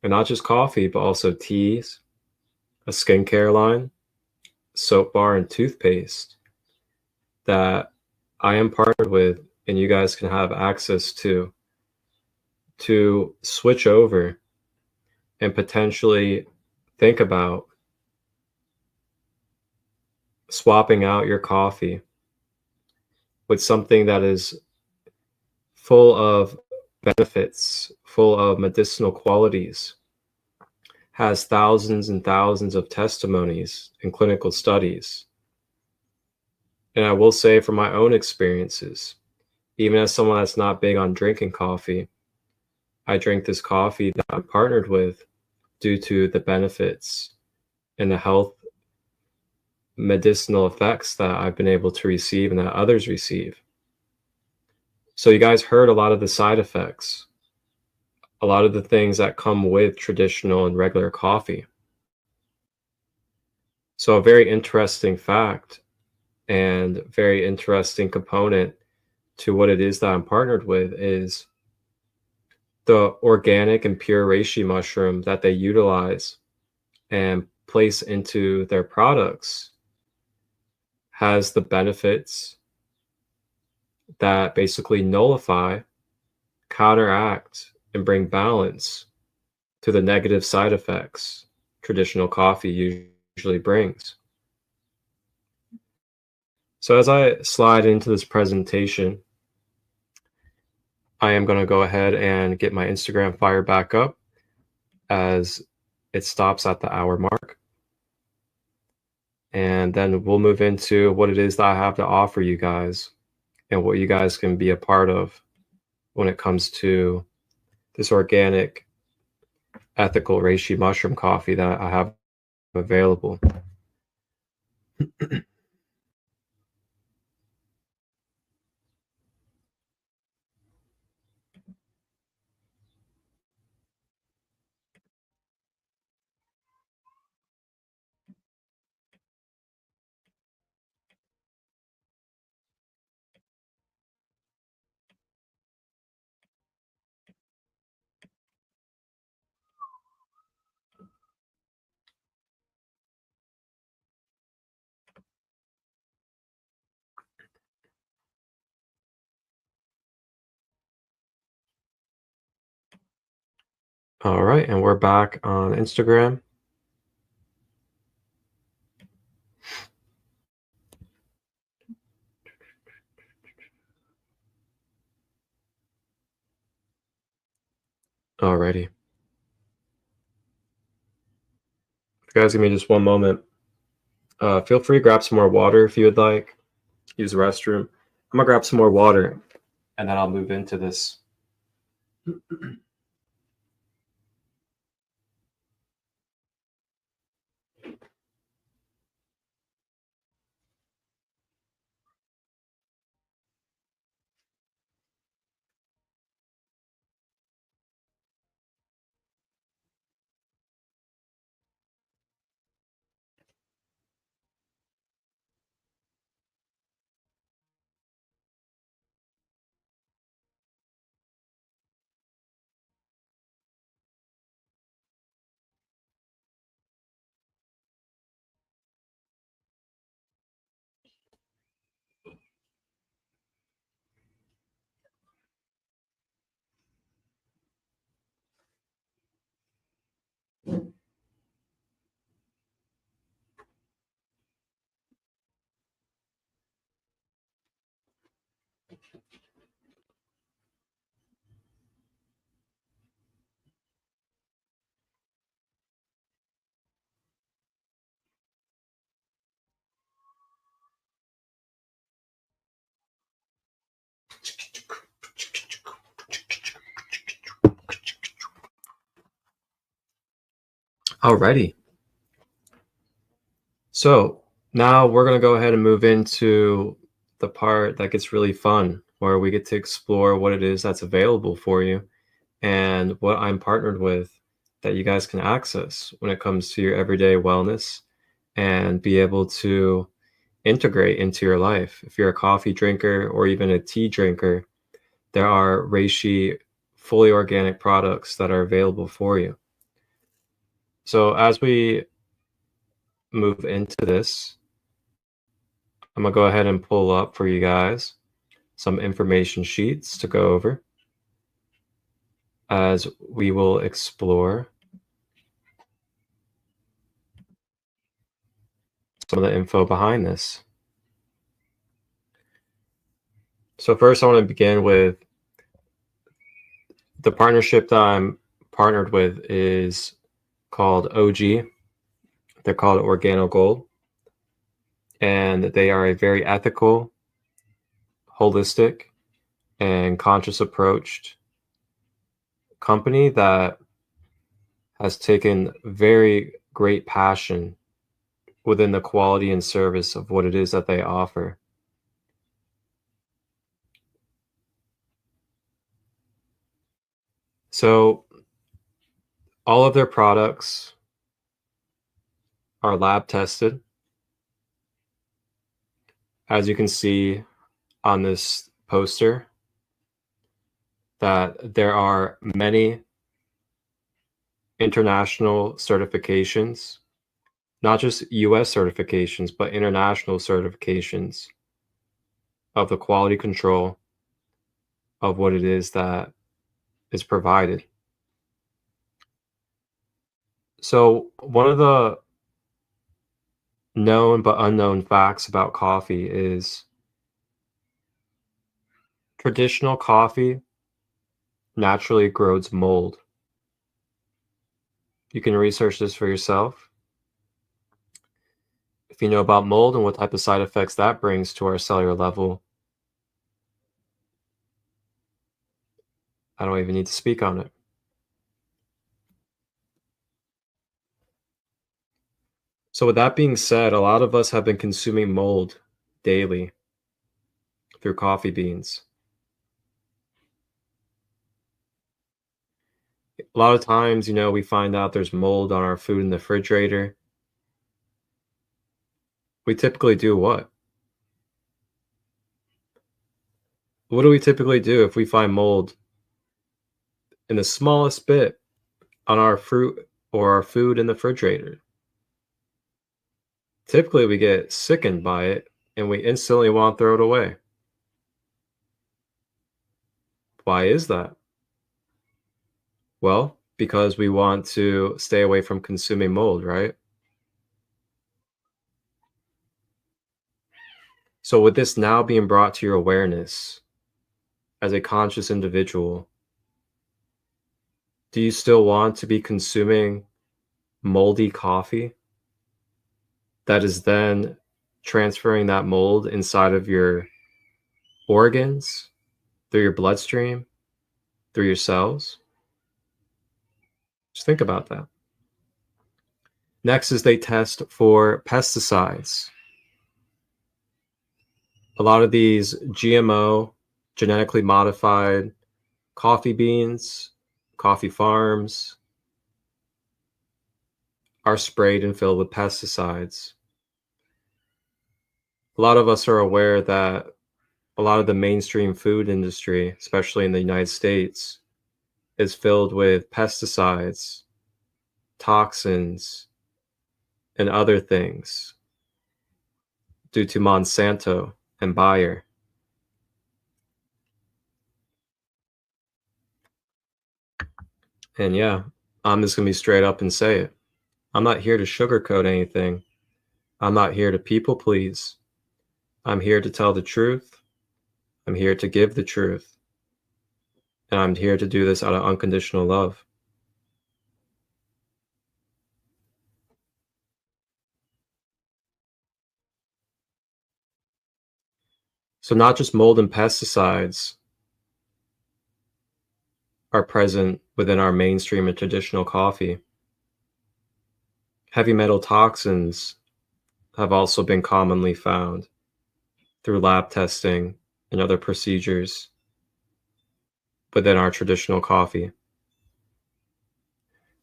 And not just coffee, but also teas, a skincare line, soap bar, and toothpaste that I am partnered with and you guys can have access to switch over and potentially think about swapping out your coffee with something that is full of benefits, full of medicinal qualities, has thousands and thousands of testimonies and clinical studies. And I will say from my own experiences, even as someone that's not big on drinking coffee, I drink this coffee that I'm partnered with due to the benefits and the health medicinal effects that I've been able to receive and that others receive. So you guys heard a lot of the side effects, a lot of the things that come with traditional and regular coffee. So a very interesting fact and very interesting component to what it is that I'm partnered with is the organic and pure reishi mushroom that they utilize and place into their products has the benefits that basically nullify, counteract, and bring balance to the negative side effects traditional coffee usually brings. So as I slide into this presentation, I am going to go ahead and get my Instagram fired back up as it stops at the hour mark. And then we'll move into what it is that I have to offer you guys and what you guys can be a part of when it comes to this organic, ethical reishi mushroom coffee that I have available. All right, and we're back on Instagram. Alrighty. If you guys give me just one moment, feel free to grab some more water if you would like. Use the restroom. I'm gonna grab some more water, and then I'll move into this. Alrighty. So now we're going to go ahead and move into the part that gets really fun, where we get to explore what it is that's available for you and what I'm partnered with that you guys can access when it comes to your everyday wellness and be able to integrate into your life. If you're a coffee drinker or even a tea drinker, there are reishi fully organic products that are available for you. So as we move into this, I'm gonna go ahead and pull up for you guys some information sheets to go over as we will explore some of the info behind this. So first, I want to begin with the partnership that I'm partnered with is called OG. They're called Organo Gold, and they are a very ethical, holistic, and conscious approach company that has taken very great passion within the quality and service of what it is that they offer. So all of their products are lab tested. As you can see on this poster, that there are many international certifications, not just US certifications, but international certifications of the quality control of what it is that is provided. So one of the known but unknown facts about coffee is traditional coffee naturally grows mold. You can research this for yourself. If you know about mold and what type of side effects that brings to our cellular level, I don't even need to speak on it. So with that being said, a lot of us have been consuming mold daily through coffee beans. A lot of times, we find out there's mold on our food in the refrigerator. We typically do what? What do we typically do if we find mold in the smallest bit on our fruit or our food in the refrigerator? Typically, we get sickened by it and we instantly want to throw it away. Why is that? Well, because we want to stay away from consuming mold, right? So with this now being brought to your awareness as a conscious individual, Do you still want to be consuming moldy coffee that is then transferring that mold inside of your organs, through your bloodstream, through your cells? Just think about that. Next is they test for pesticides. A lot of these GMO, genetically modified coffee beans, coffee farms are sprayed and filled with pesticides. A lot of us are aware that a lot of the mainstream food industry, especially in the United States, is filled with pesticides, toxins, and other things due to Monsanto and Bayer. And yeah, I'm just going to be straight up and say it. I'm not here to sugarcoat anything. I'm not here to people please. I'm here to tell the truth. I'm here to give the truth. And I'm here to do this out of unconditional love. So not just mold and pesticides are present within our mainstream and traditional coffee. Heavy metal toxins have also been commonly found through lab testing and other procedures within our traditional coffee.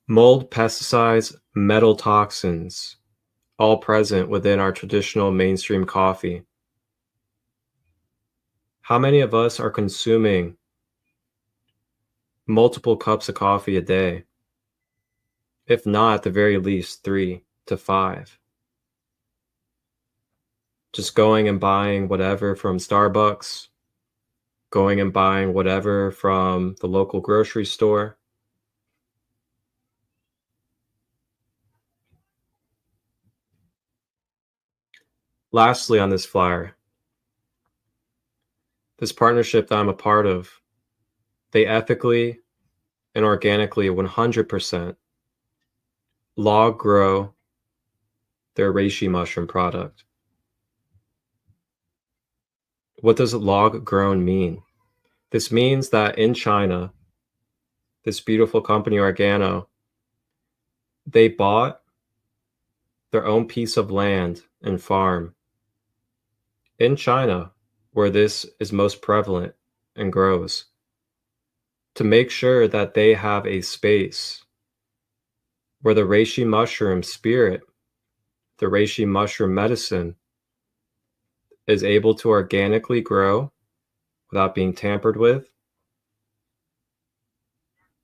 Mold, pesticides, metal toxins, all present within our traditional mainstream coffee. How many of us are consuming multiple cups of coffee a day? If not, at the very least 3 to 5. Just going and buying whatever from Starbucks, going and buying whatever from the local grocery store. Lastly, on this flyer, this partnership that I'm a part of, they ethically and organically 100% log grow their reishi mushroom product. What does log grown mean? This means that in China, this beautiful company, Organo, they bought their own piece of land and farm in China, where this is most prevalent and grows, to make sure that they have a space where the reishi mushroom spirit, the reishi mushroom medicine, is able to organically grow without being tampered with,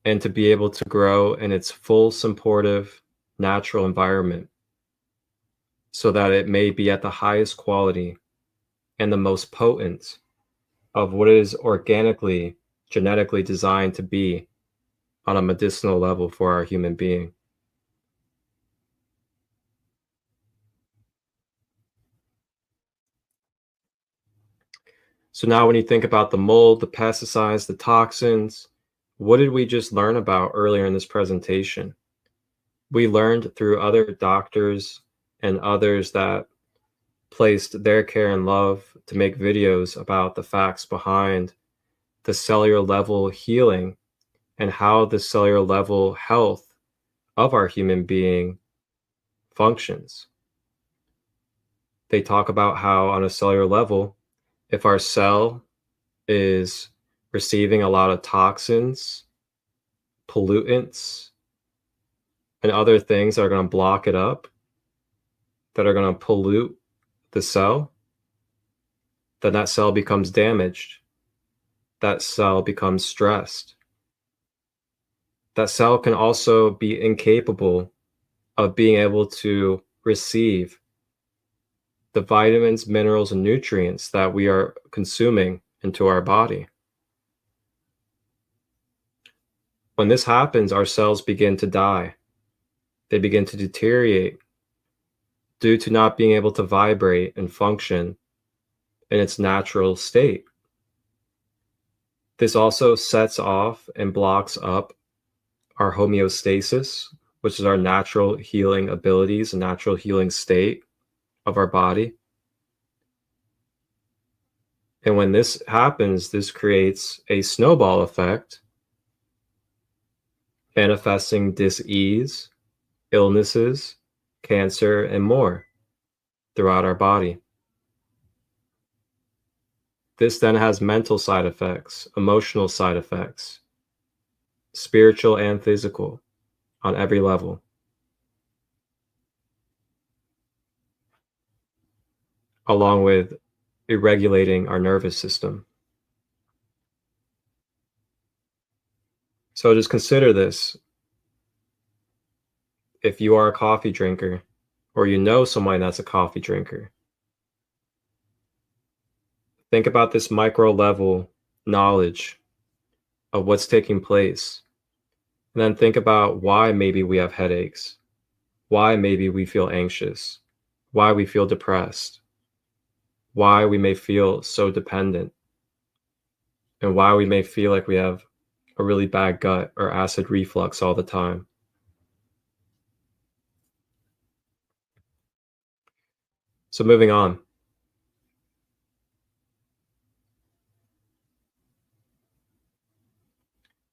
and to be able to grow in its full supportive natural environment so that it may be at the highest quality and the most potent of what it is organically, genetically designed to be on a medicinal level for our human being. So now when you think about the mold, the pesticides, the toxins, what did we just learn about earlier in this presentation? We learned through other doctors and others that placed their care and love to make videos about the facts behind the cellular level healing and how the cellular level health of our human being functions. They talk about how on a cellular level, if our cell is receiving a lot of toxins, pollutants, and other things that are going to block it up, that are going to pollute the cell, then that cell becomes damaged. That cell becomes stressed. That cell can also be incapable of being able to receive the vitamins, minerals, and nutrients that we are consuming into our body. When this happens, our cells begin to die. They begin to deteriorate due to not being able to vibrate and function in its natural state. This also sets off and blocks up our homeostasis, which is our natural healing abilities, a natural healing state of our body. And when this happens, this creates a snowball effect, manifesting dis-ease, illnesses, cancer, and more throughout our body. This then has mental side effects, emotional side effects, spiritual and physical, on every level. Along with regulating our nervous system. So just consider this. If you are a coffee drinker, or you know someone that's a coffee drinker, think about this micro level knowledge of what's taking place. And then think about why maybe we have headaches, why maybe we feel anxious, why we feel depressed, why we may feel so dependent, and why we may feel like we have a really bad gut or acid reflux all the time. So moving on.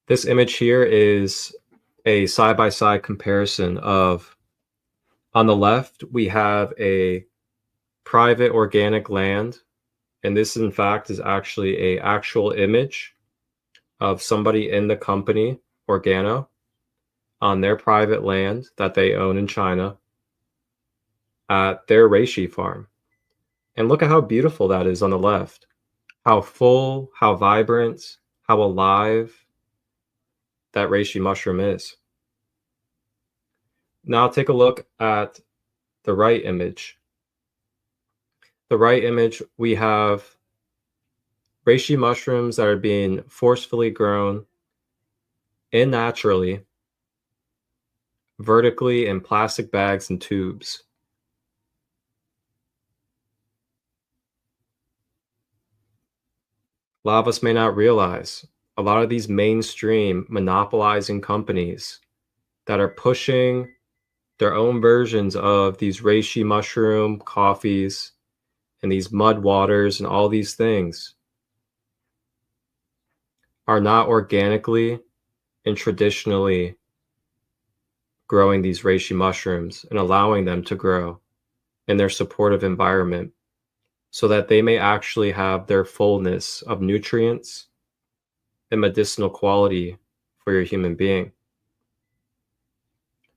This image here is a side-by-side comparison of, on the left, we have a private organic land, and this in fact is actually an actual image of somebody in the company, Organo, on their private land that they own in China at their reishi farm. And look at how beautiful that is on the left. How full, how vibrant, how alive that reishi mushroom is. Now take a look at the right image. The right image, we have reishi mushrooms that are being forcefully grown and naturally, vertically in plastic bags and tubes. A lot of us may not realize a lot of these mainstream monopolizing companies that are pushing their own versions of these reishi mushroom coffees and these mud waters and all these things are not organically and traditionally growing these reishi mushrooms and allowing them to grow in their supportive environment so that they may actually have their fullness of nutrients and medicinal quality for your human being.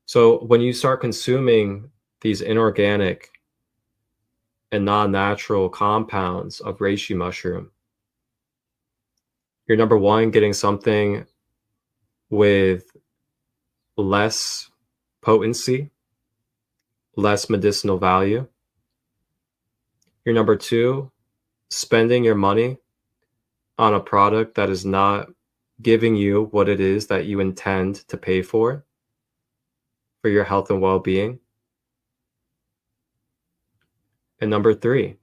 So when you start consuming these inorganic and non-natural compounds of reishi mushroom, you're number one, getting something with less potency, less medicinal value. You're number two, spending your money on a product that is not giving you what it is that you intend to pay for your health and well-being. And number three,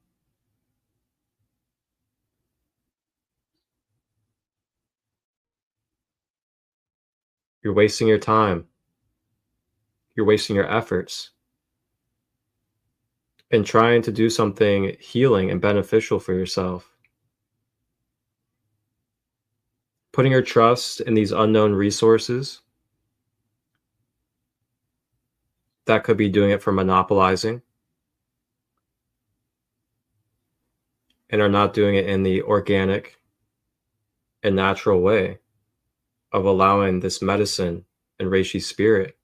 you're wasting your time. You're wasting your efforts in trying to do something healing and beneficial for yourself. Putting your trust in these unknown resources that could be doing it for monopolizing and are not doing it in the organic and natural way of allowing this medicine and reishi spirit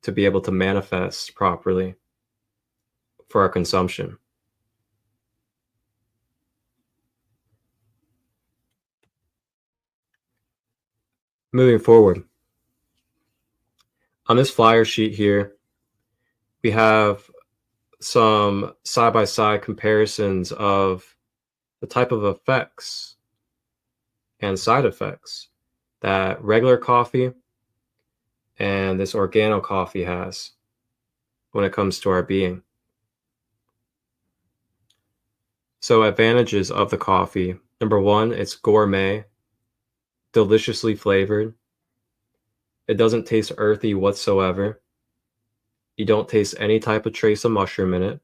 to be able to manifest properly for our consumption. Moving forward, on this flyer sheet here, we have some side-by-side comparisons of the type of effects and side effects that regular coffee and this organo coffee has when it comes to our being. So advantages of the coffee. Number one, it's gourmet, deliciously flavored. It doesn't taste earthy whatsoever. You don't taste any type of trace of mushroom in it.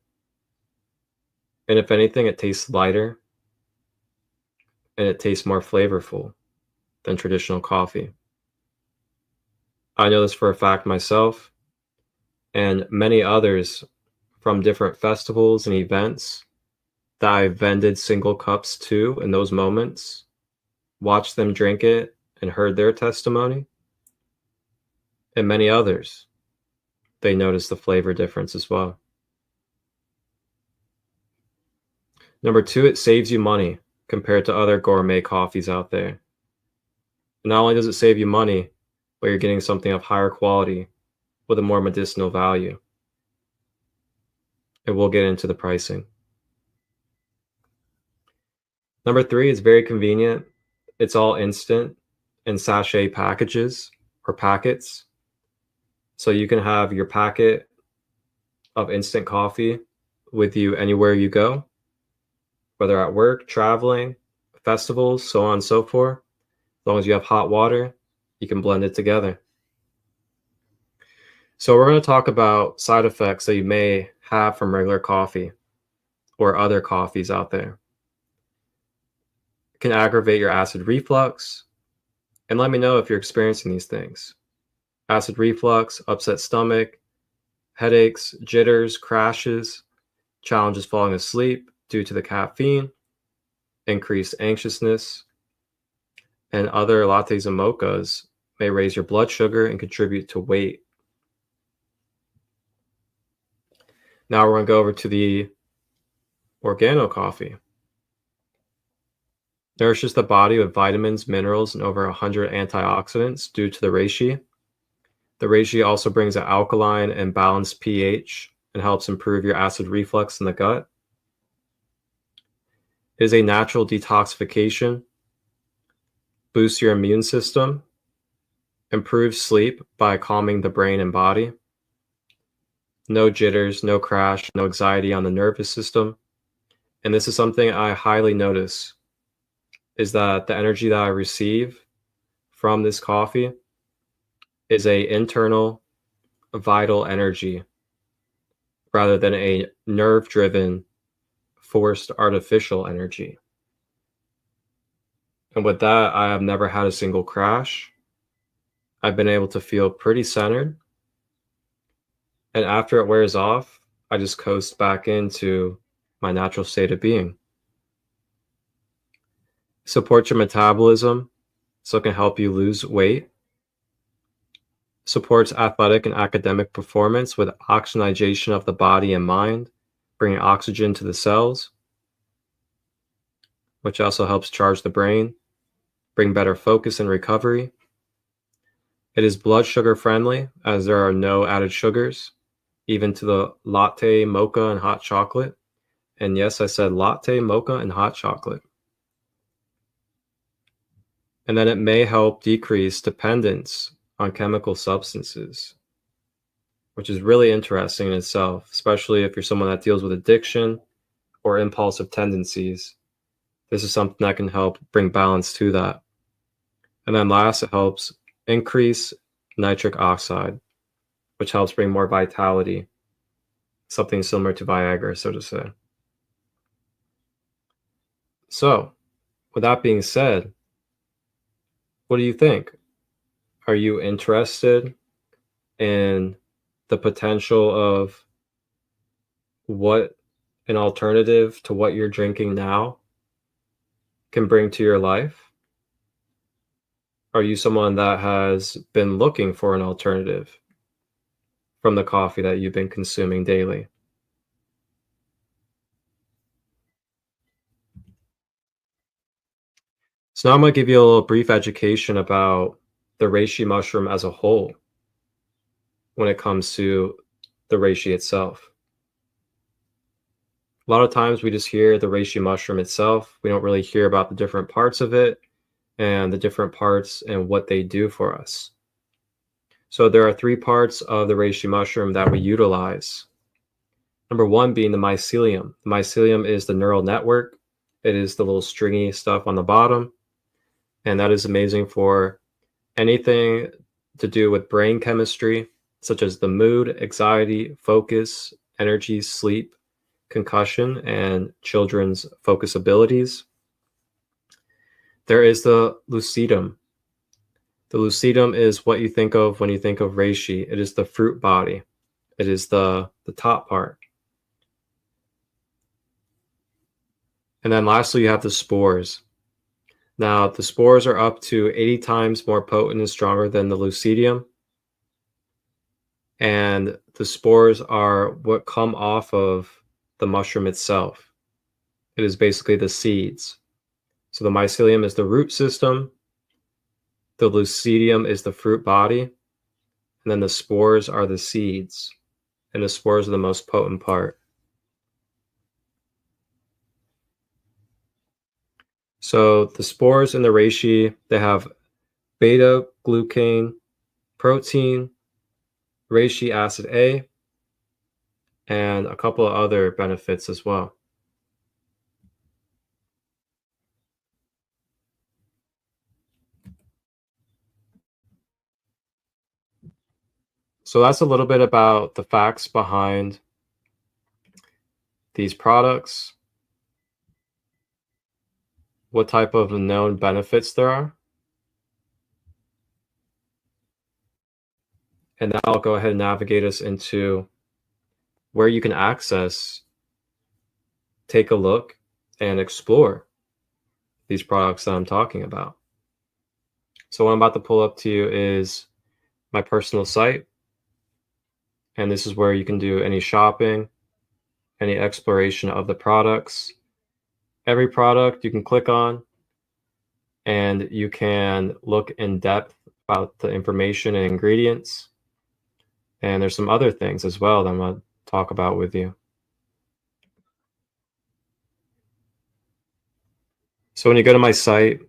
And if anything, it tastes lighter and it tastes more flavorful than traditional coffee. I know this for a fact myself, and many others from different festivals and events that I've vended single cups to in those moments, watched them drink it and heard their testimony, and many others, they noticed the flavor difference as well. Number two, it saves you money compared to other gourmet coffees out there. And not only does it save you money, but you're getting something of higher quality with a more medicinal value. And we'll get into the pricing. Number three is very convenient. It's all instant in sachet packages or packets. So you can have your packet of instant coffee with you anywhere you go, whether at work, traveling, festivals, so on and so forth. As long as you have hot water, you can blend it together. So we're going to talk about side effects that you may have from regular coffee or other coffees out there. It can aggravate your acid reflux. And let me know if you're experiencing these things. Acid reflux, upset stomach, headaches, jitters, crashes, challenges falling asleep due to the caffeine, increased anxiousness, and other lattes and mochas may raise your blood sugar and contribute to weight. Now we're going to go over to the organo coffee. Nourishes the body with vitamins, minerals, and over 100 antioxidants due to the reishi. The reishi also brings an alkaline and balanced pH and helps improve your acid reflux in the gut. It is a natural detoxification, boosts your immune system, improves sleep by calming the brain and body. No jitters, no crash, no anxiety on the nervous system. And this is something I highly notice, is that the energy that I receive from this coffee is a internal, vital energy rather than a nerve-driven, forced artificial energy. And with that, I have never had a single crash. I've been able to feel pretty centered. And after it wears off, I just coast back into my natural state of being. Supports your metabolism, so it can help you lose weight. Supports athletic and academic performance with oxygenation of the body and mind, bringing oxygen to the cells, which also helps charge the brain, bring better focus and recovery. It is blood sugar friendly, as there are no added sugars, even to the latte, mocha, and hot chocolate. And yes, I said latte, mocha, and hot chocolate. And then it may help decrease dependence on chemical substances, which is really interesting in itself, especially if you're someone that deals with addiction or impulsive tendencies. This is something that can help bring balance to that. And then last, it helps increase nitric oxide, which helps bring more vitality, something similar to Viagra, so to say. So, with that being said, what do you think? Are you interested in the potential of what an alternative to what you're drinking now can bring to your life? Are you someone that has been looking for an alternative from the coffee that you've been consuming daily? So now I'm going to give you a little brief education about the reishi mushroom as a whole when it comes to the reishi itself. A lot of times we just hear the reishi mushroom itself. We don't really hear about the different parts of it and the different parts and what they do for us. So there are three parts of the reishi mushroom that we utilize. Number one being the mycelium. The mycelium is the neural network. It is the little stringy stuff on the bottom. And that is amazing for anything to do with brain chemistry, such as the mood, anxiety, focus, energy, sleep, concussion, and children's focus abilities. There is the lucidum. The lucidum is what you think of when you think of reishi. It is the fruit body. It is the top part. And then lastly, you have the spores. Now, the spores are up to 80 times more potent and stronger than the lucidium. And the spores are what come off of the mushroom itself. It is basically the seeds. So the mycelium is the root system. The lucidium is the fruit body. And then the spores are the seeds. And the spores are the most potent part. So the spores in the reishi, they have beta-glucan protein, reishi acid A, and a couple of other benefits as well. So that's a little bit about the facts behind these products, what type of known benefits there are. And now I'll go ahead and navigate us into where you can access, take a look, and explore these products that I'm talking about. So what I'm about to pull up to you is my personal site. And this is where you can do any shopping, any exploration of the products. Every product you can click on and you can look in depth about the information and ingredients. And there's some other things as well that I'm going to talk about with you. So when you go to my site,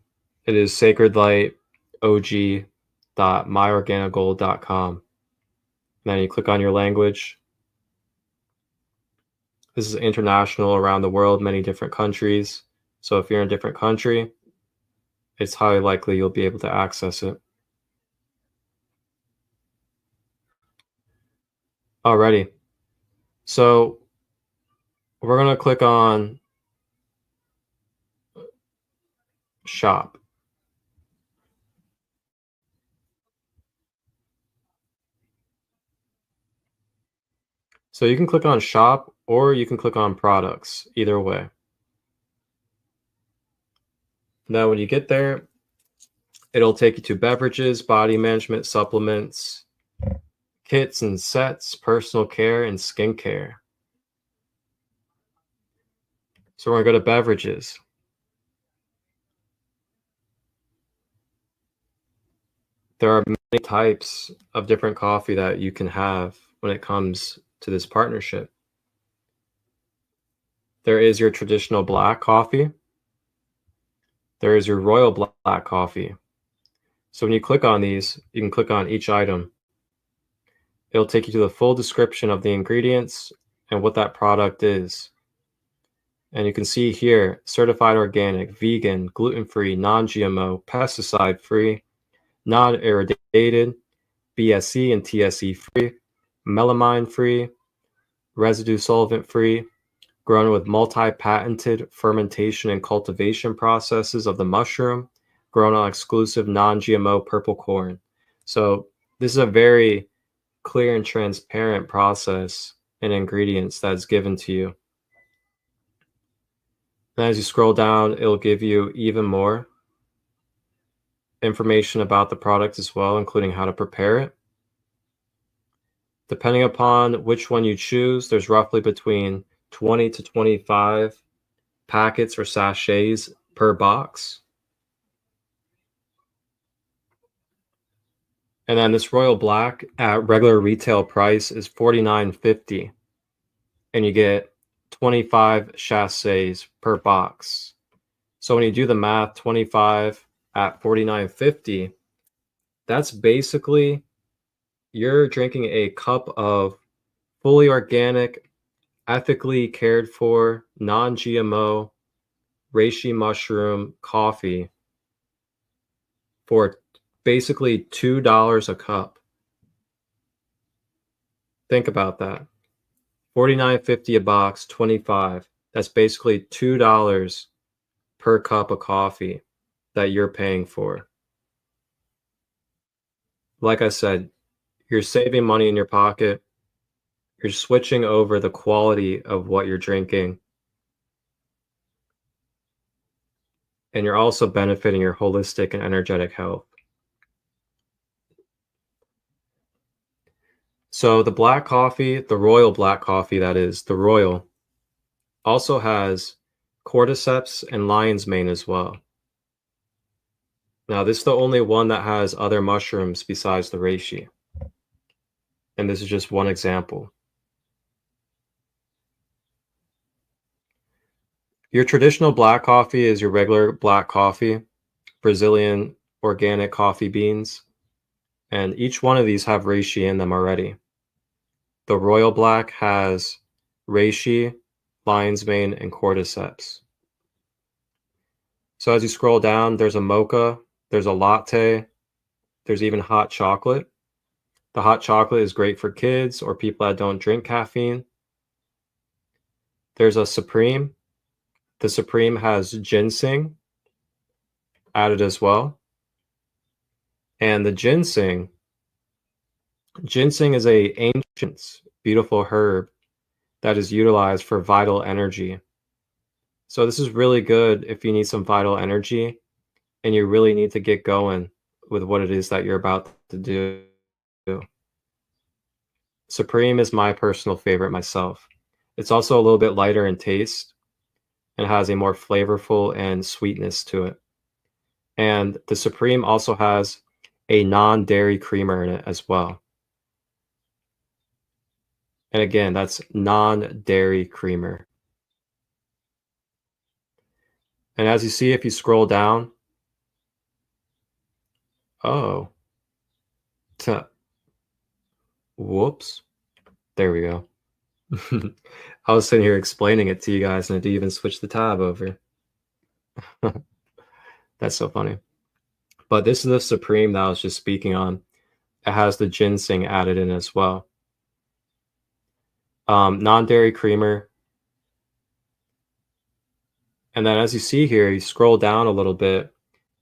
it is sacredlightot.myorganigold.com. Then you click on your language. This is international, around the world, many different countries. So if you're in a different country, it's highly likely you'll be able to access it. Alrighty. So we're going to click on shop. So you can click on shop or you can click on products, either way. Now, when you get there, it'll take you to beverages, body management, supplements, kits and sets, personal care, and skincare. So we're going to go to beverages. There are many types of different coffee that you can have when it comes to this partnership. There is your traditional black coffee. There is your royal black coffee. So when you click on these, you can click on each item. It'll take you to the full description of the ingredients and what that product is. And you can see here, certified organic, vegan, gluten-free, non-GMO, pesticide-free, non-irradiated, BSE and TSE-free, melamine-free, residue solvent-free, grown with multi-patented fermentation and cultivation processes of the mushroom, grown on exclusive non-GMO purple corn. So this is a very clear and transparent process and ingredients that's given to you. And as you scroll down, it'll give you even more information about the product as well, including how to prepare it. Depending upon which one you choose, there's roughly between 20 to 25 packets or sachets per box. And then this Royal Black at regular retail price is $49.50. And you get 25 sachets per box. So when you do the math, 25 at $49.50, that's basically you're drinking a cup of fully organic, ethically cared for, non-GMO, reishi mushroom coffee for basically $2 a cup. Think about that. $49.50 a box, 25. That's basically $2 per cup of coffee that you're paying for. Like I said, you're saving money in your pocket. You're switching over the quality of what you're drinking. And you're also benefiting your holistic and energetic health. So the black coffee, the royal black coffee, that is, the royal, also has cordyceps and lion's mane as well. Now, this is the only one that has other mushrooms besides the reishi. And this is just one example. Your traditional black coffee is your regular black coffee, Brazilian organic coffee beans, and each one of these have reishi in them already. The royal black has reishi, lion's mane, and cordyceps. So as you scroll down, there's a mocha, there's a latte, there's even hot chocolate. The hot chocolate is great for kids or people that don't drink caffeine. There's a Supreme. The Supreme has ginseng added as well. And the ginseng is a ancient, beautiful herb that is utilized for vital energy. So this is really good if you need some vital energy and you really need to get going with what it is that you're about to do. Supreme is my personal favorite myself. It's also a little bit lighter in taste and has a more flavorful and sweetness to it. And the Supreme also has a non-dairy creamer in it as well. And again, that's non-dairy creamer. And as you see, if you scroll down, oh, whoops, there we go. I was sitting here explaining it to you guys and I didn't even switch the tab over. That's so funny. But this is the Supreme that I was just speaking on. It has the ginseng added in as well. Non-dairy creamer. And then as you see here, you scroll down a little bit,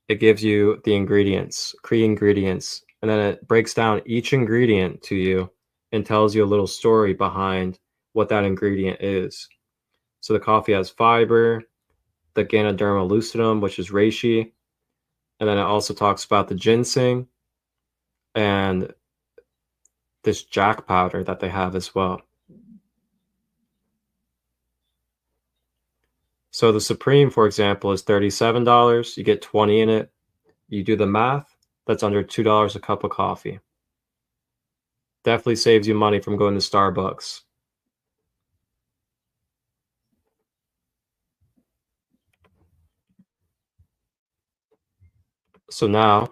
it gives you the ingredients, key ingredients, and then it breaks down each ingredient to you and tells you a little story behind what that ingredient is. So the coffee has fiber, the Ganoderma lucidum, which is reishi, and then it also talks about the ginseng and this jack powder that they have as well. So the Supreme, for example, is $37. You get 20 in it. You do the math, that's under $2 a cup of coffee. Definitely saves you money from going to Starbucks. So now,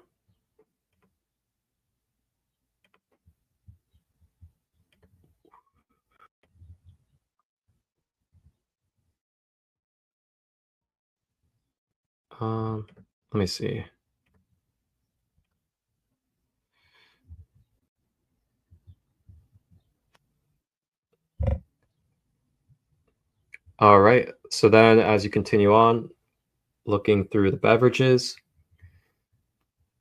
let me see. All right, so then as you continue on, looking through the beverages,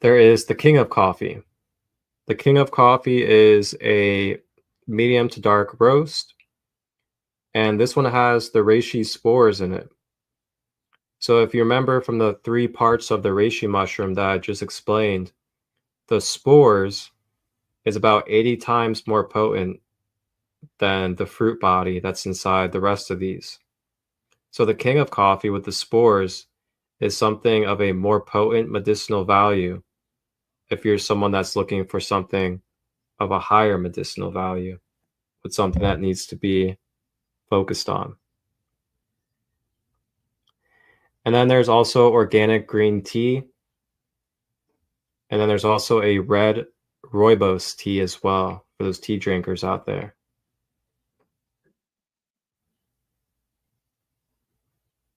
there is the King of Coffee. The King of Coffee is a medium to dark roast, and this one has the reishi spores in it. So if you remember from the 3 parts of the reishi mushroom that I just explained, the spores is about 80 times more potent than the fruit body that's inside the rest of these. So the King of Coffee with the spores is something of a more potent medicinal value if you're someone that's looking for something of a higher medicinal value, with something that needs to be focused on. And then there's also organic green tea. And then there's also a red rooibos tea as well for those tea drinkers out there.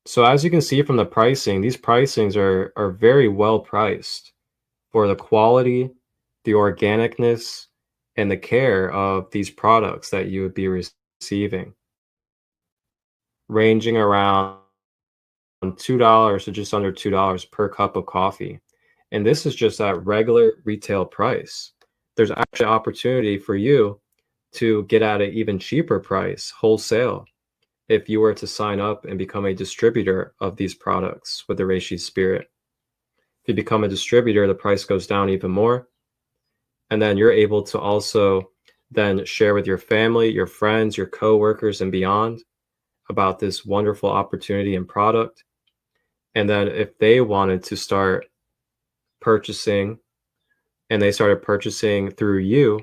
So as you can see from the pricing, these pricings are very well priced for the quality, the organicness, and the care of these products that you would be receiving, ranging around $2 to just under $2 per cup of coffee. And this is just at regular retail price. There's actually opportunity for you to get at an even cheaper price, wholesale, if you were to sign up and become a distributor of these products with the reishi spirit. If you become a distributor, the price goes down even more. And then you're able to also then share with your family, your friends, your coworkers, and beyond about this wonderful opportunity and product. And then if they wanted to start purchasing, and they started purchasing through you,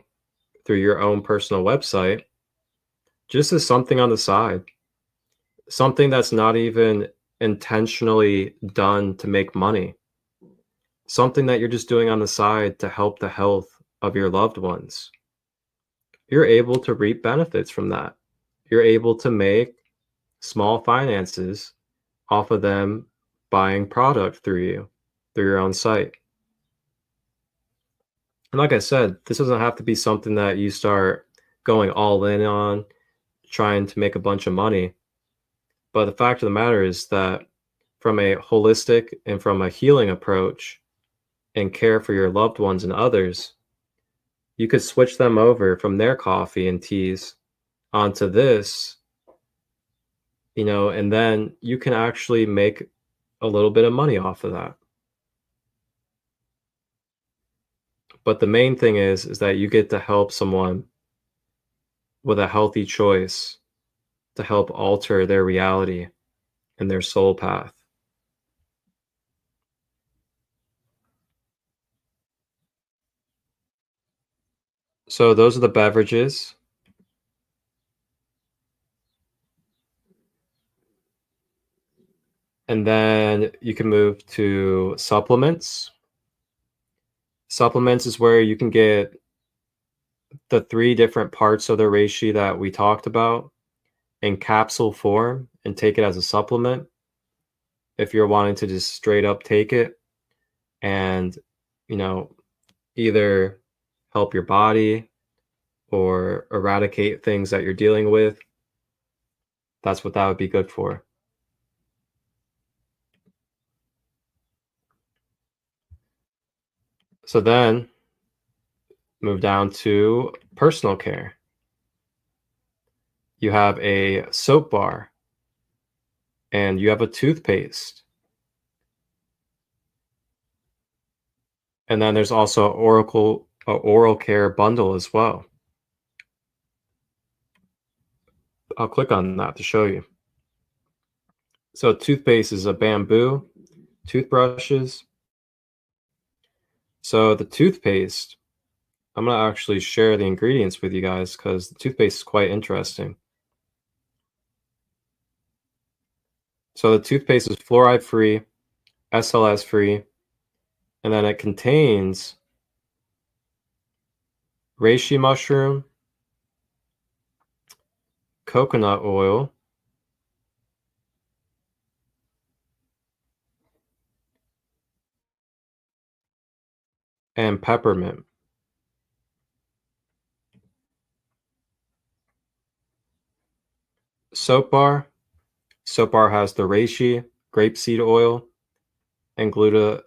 through your own personal website, just as something on the side, something that's not even intentionally done to make money, something that you're just doing on the side to help the health of your loved ones, you're able to reap benefits from that. You're able to make small finances off of them buying product through you, through your own site. And like I said, this doesn't have to be something that you start going all in on, trying to make a bunch of money. But the fact of the matter is that from a holistic and from a healing approach and care for your loved ones and others, you could switch them over from their coffee and teas onto this, and then you can actually make a little bit of money off of that. But the main thing is that you get to help someone with a healthy choice to help alter their reality and their soul path. So those are the beverages. And then you can move to supplements. Supplements is where you can get the 3 different parts of the reishi that we talked about in capsule form and take it as a supplement if you're wanting to just straight up take it and, either help your body or eradicate things that you're dealing with. That's what that would be good for. So then move down to personal care. You have a soap bar and you have a toothpaste. And then there's also oral care bundle as well. I'll click on that to show you. So toothpaste is a bamboo, toothbrushes. So the toothpaste, I'm going to actually share the ingredients with you guys because the toothpaste is quite interesting. So the toothpaste is fluoride free, SLS free, and then it contains reishi mushroom, coconut oil, and peppermint. Soap bar has the reishi, grapeseed oil, and glutathione.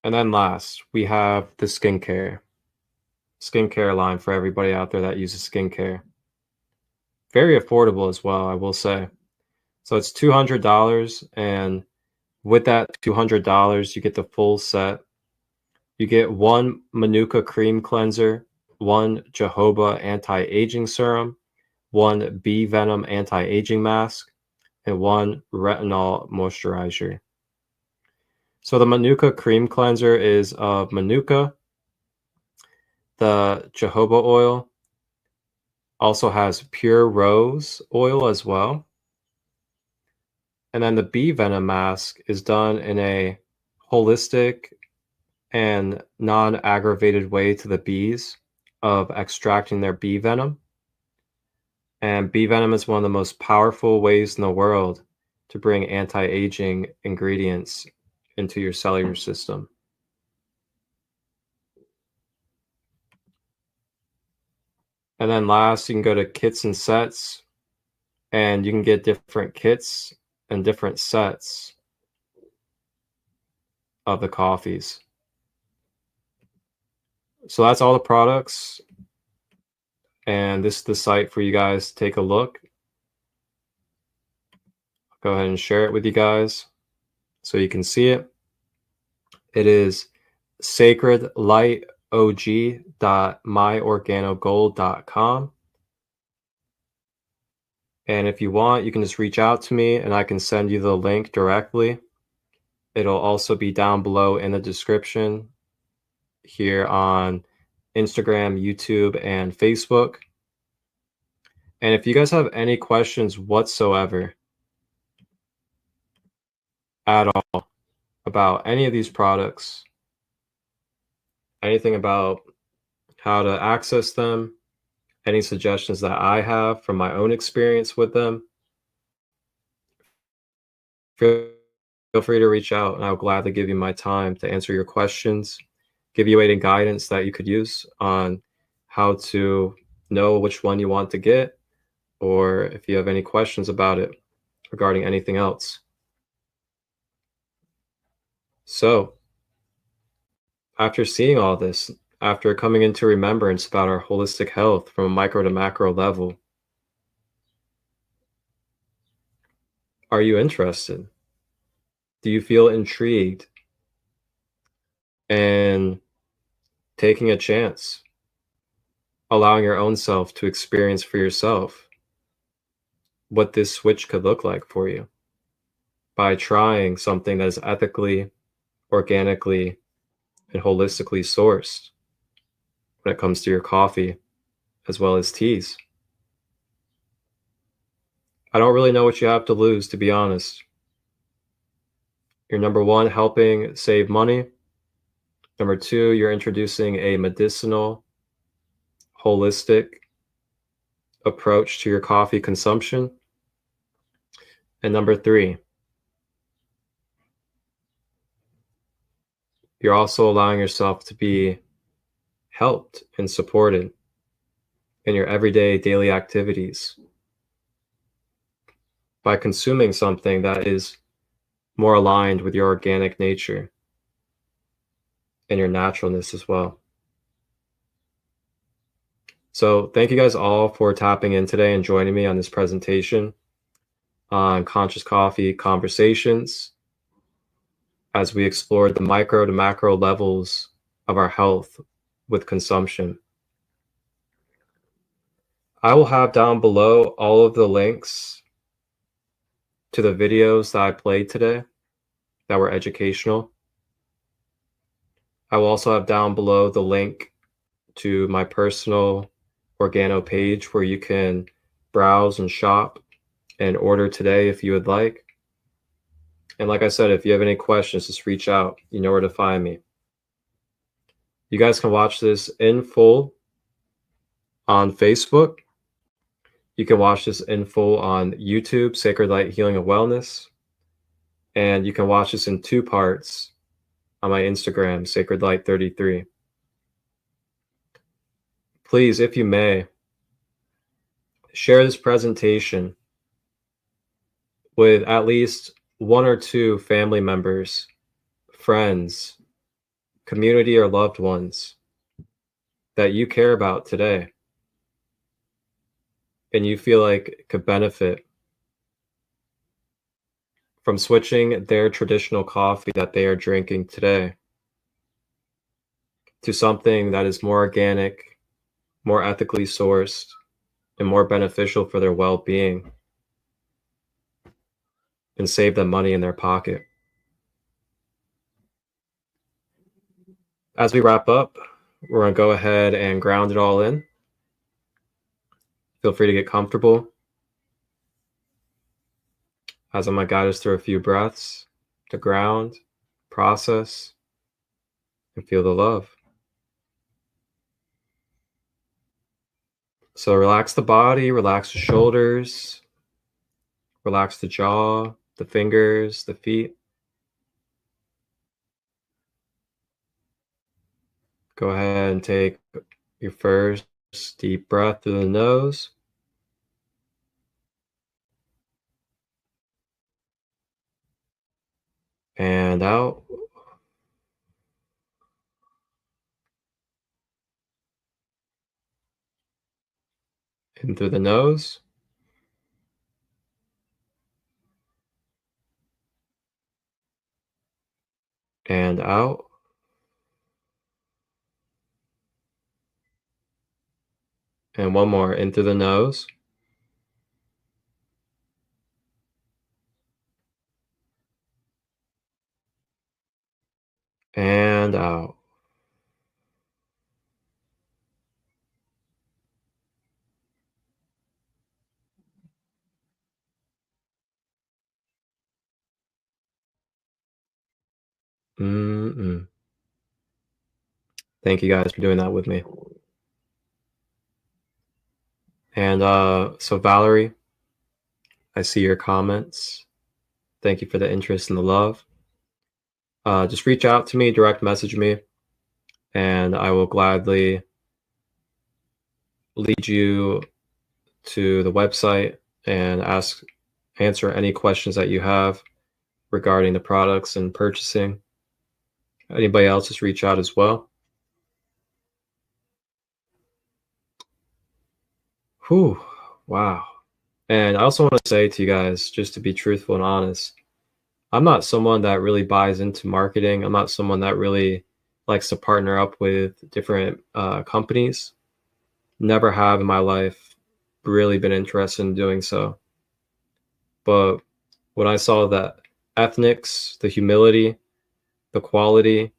And then last, we have the skincare line for everybody out there that uses skincare. Very affordable as well, I will say. So it's $200, and with that $200, you get the full set. You get 1 Manuka cream cleanser, 1 jojoba anti-aging serum, 1 bee venom anti-aging mask, and 1 retinol moisturizer. So the Manuka cream cleanser is of Manuka. The jojoba oil also has pure rose oil as well. And then the bee venom mask is done in a holistic and non-aggravated way to the bees of extracting their bee venom. And bee venom is one of the most powerful ways in the world to bring anti-aging ingredients into your cellular system. And then last, you can go to kits and sets, and you can get different kits and different sets of the coffees. So that's all the products. And this is the site for you guys to take a look. I'll go ahead and share it with you guys so you can see it. It is sacredlightot.myorganogold.com. And if you want, you can just reach out to me and I can send you the link directly. It'll also be down below in the description here on Instagram, YouTube, and Facebook. And if you guys have any questions whatsoever at all about any of these products, anything about how to access them, any suggestions that I have from my own experience with them, feel free to reach out and I'll gladly give you my time to answer your questions, give you any guidance that you could use on how to know which one you want to get, or if you have any questions about it regarding anything else. So, after seeing all this, after coming into remembrance about our holistic health from a micro to macro level, are you interested? Do you feel intrigued and taking a chance, allowing your own self to experience for yourself what this switch could look like for you by trying something that is ethically, organically, and holistically sourced when it comes to your coffee as well as teas? I don't really know what you have to lose, to be honest. You're number one, helping save money. Number two, you're introducing a medicinal, holistic approach to your coffee consumption. And number three, you're also allowing yourself to be helped and supported in your everyday daily activities by consuming something that is more aligned with your organic nature and your naturalness as well. So thank you guys all for tapping in today and joining me on this presentation on Conscious Coffee Conversations as we explore the micro to macro levels of our health with consumption. I will have down below all of the links to the videos that I played today that were educational. I will also have down below the link to my personal Organo page where you can browse and shop and order today if you would like. And like I said, if you have any questions, just reach out. You know where to find me. You guys can watch this in full on Facebook. You can watch this in full on YouTube, Sacred Light Healing and Wellness. And you can watch this in 2 parts on my Instagram, Sacred Light 33. Please, if you may, share this presentation with at least 1 or 2 family members, friends, community, or loved ones that you care about today and you feel like could benefit from switching their traditional coffee that they are drinking today to something that is more organic, more ethically sourced, and more beneficial for their well-being, and save them money in their pocket. As we wrap up, we're going to go ahead and ground it all in. Feel free to get comfortable as I'm going to guide us through a few breaths to ground, process, and feel the love. So relax the body, relax the shoulders, relax the jaw, the fingers, the feet. Go ahead and take your first deep breath through the nose. And out. In through the nose. And out. And one more, in through the nose. And out. Mm-mm. Thank you guys for doing that with me. And so Valerie, I see your comments. Thank you for the interest and the love. Just reach out to me, direct message me, and I will gladly lead you to the website and answer any questions that you have regarding the products and purchasing. Anybody else, just reach out as well. Whew, wow. And I also want to say to you guys, just to be truthful and honest, I'm not someone that really buys into marketing. I'm not someone that really likes to partner up with different companies. Never have in my life really been interested in doing so. But when I saw the ethnics, the humility, the quality,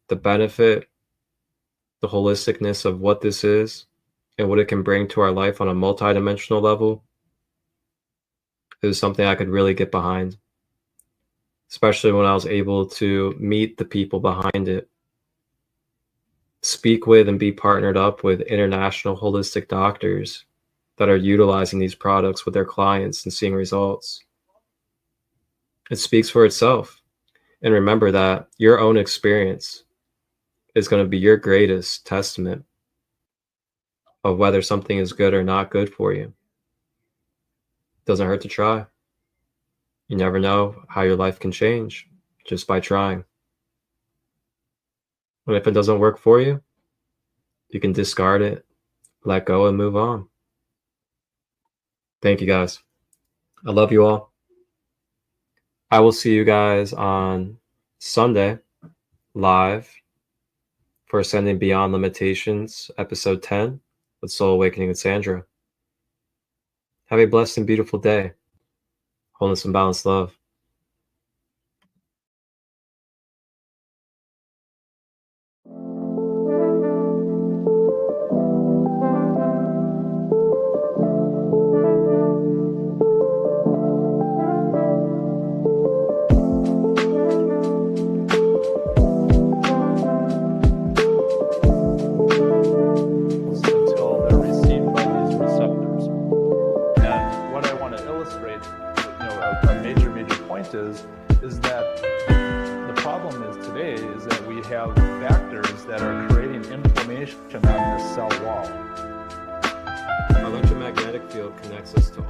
the benefit, the holisticness of what this is and what it can bring to our life on a multidimensional level, it was something I could really get behind, especially when I was able to meet the people behind it, speak with and be partnered up with international holistic doctors that are utilizing these products with their clients and seeing results. It speaks for itself. And remember that your own experience is going to be your greatest testament of whether something is good or not good for you. Doesn't hurt to try. You never know how your life can change just by trying. But if it doesn't work for you, you can discard it, let go, and move on. Thank you guys. I love you all. I will see you guys on Sunday live for Ascending Beyond Limitations, episode 10 with Soul Awakening with Sandra. Have a blessed and beautiful day. Wholeness and balanced love. Until they're received by these receptors. And what I want to illustrate, a major point is that the problem is today is that we have factors that are creating inflammation on the cell wall. Our electromagnetic field connects us to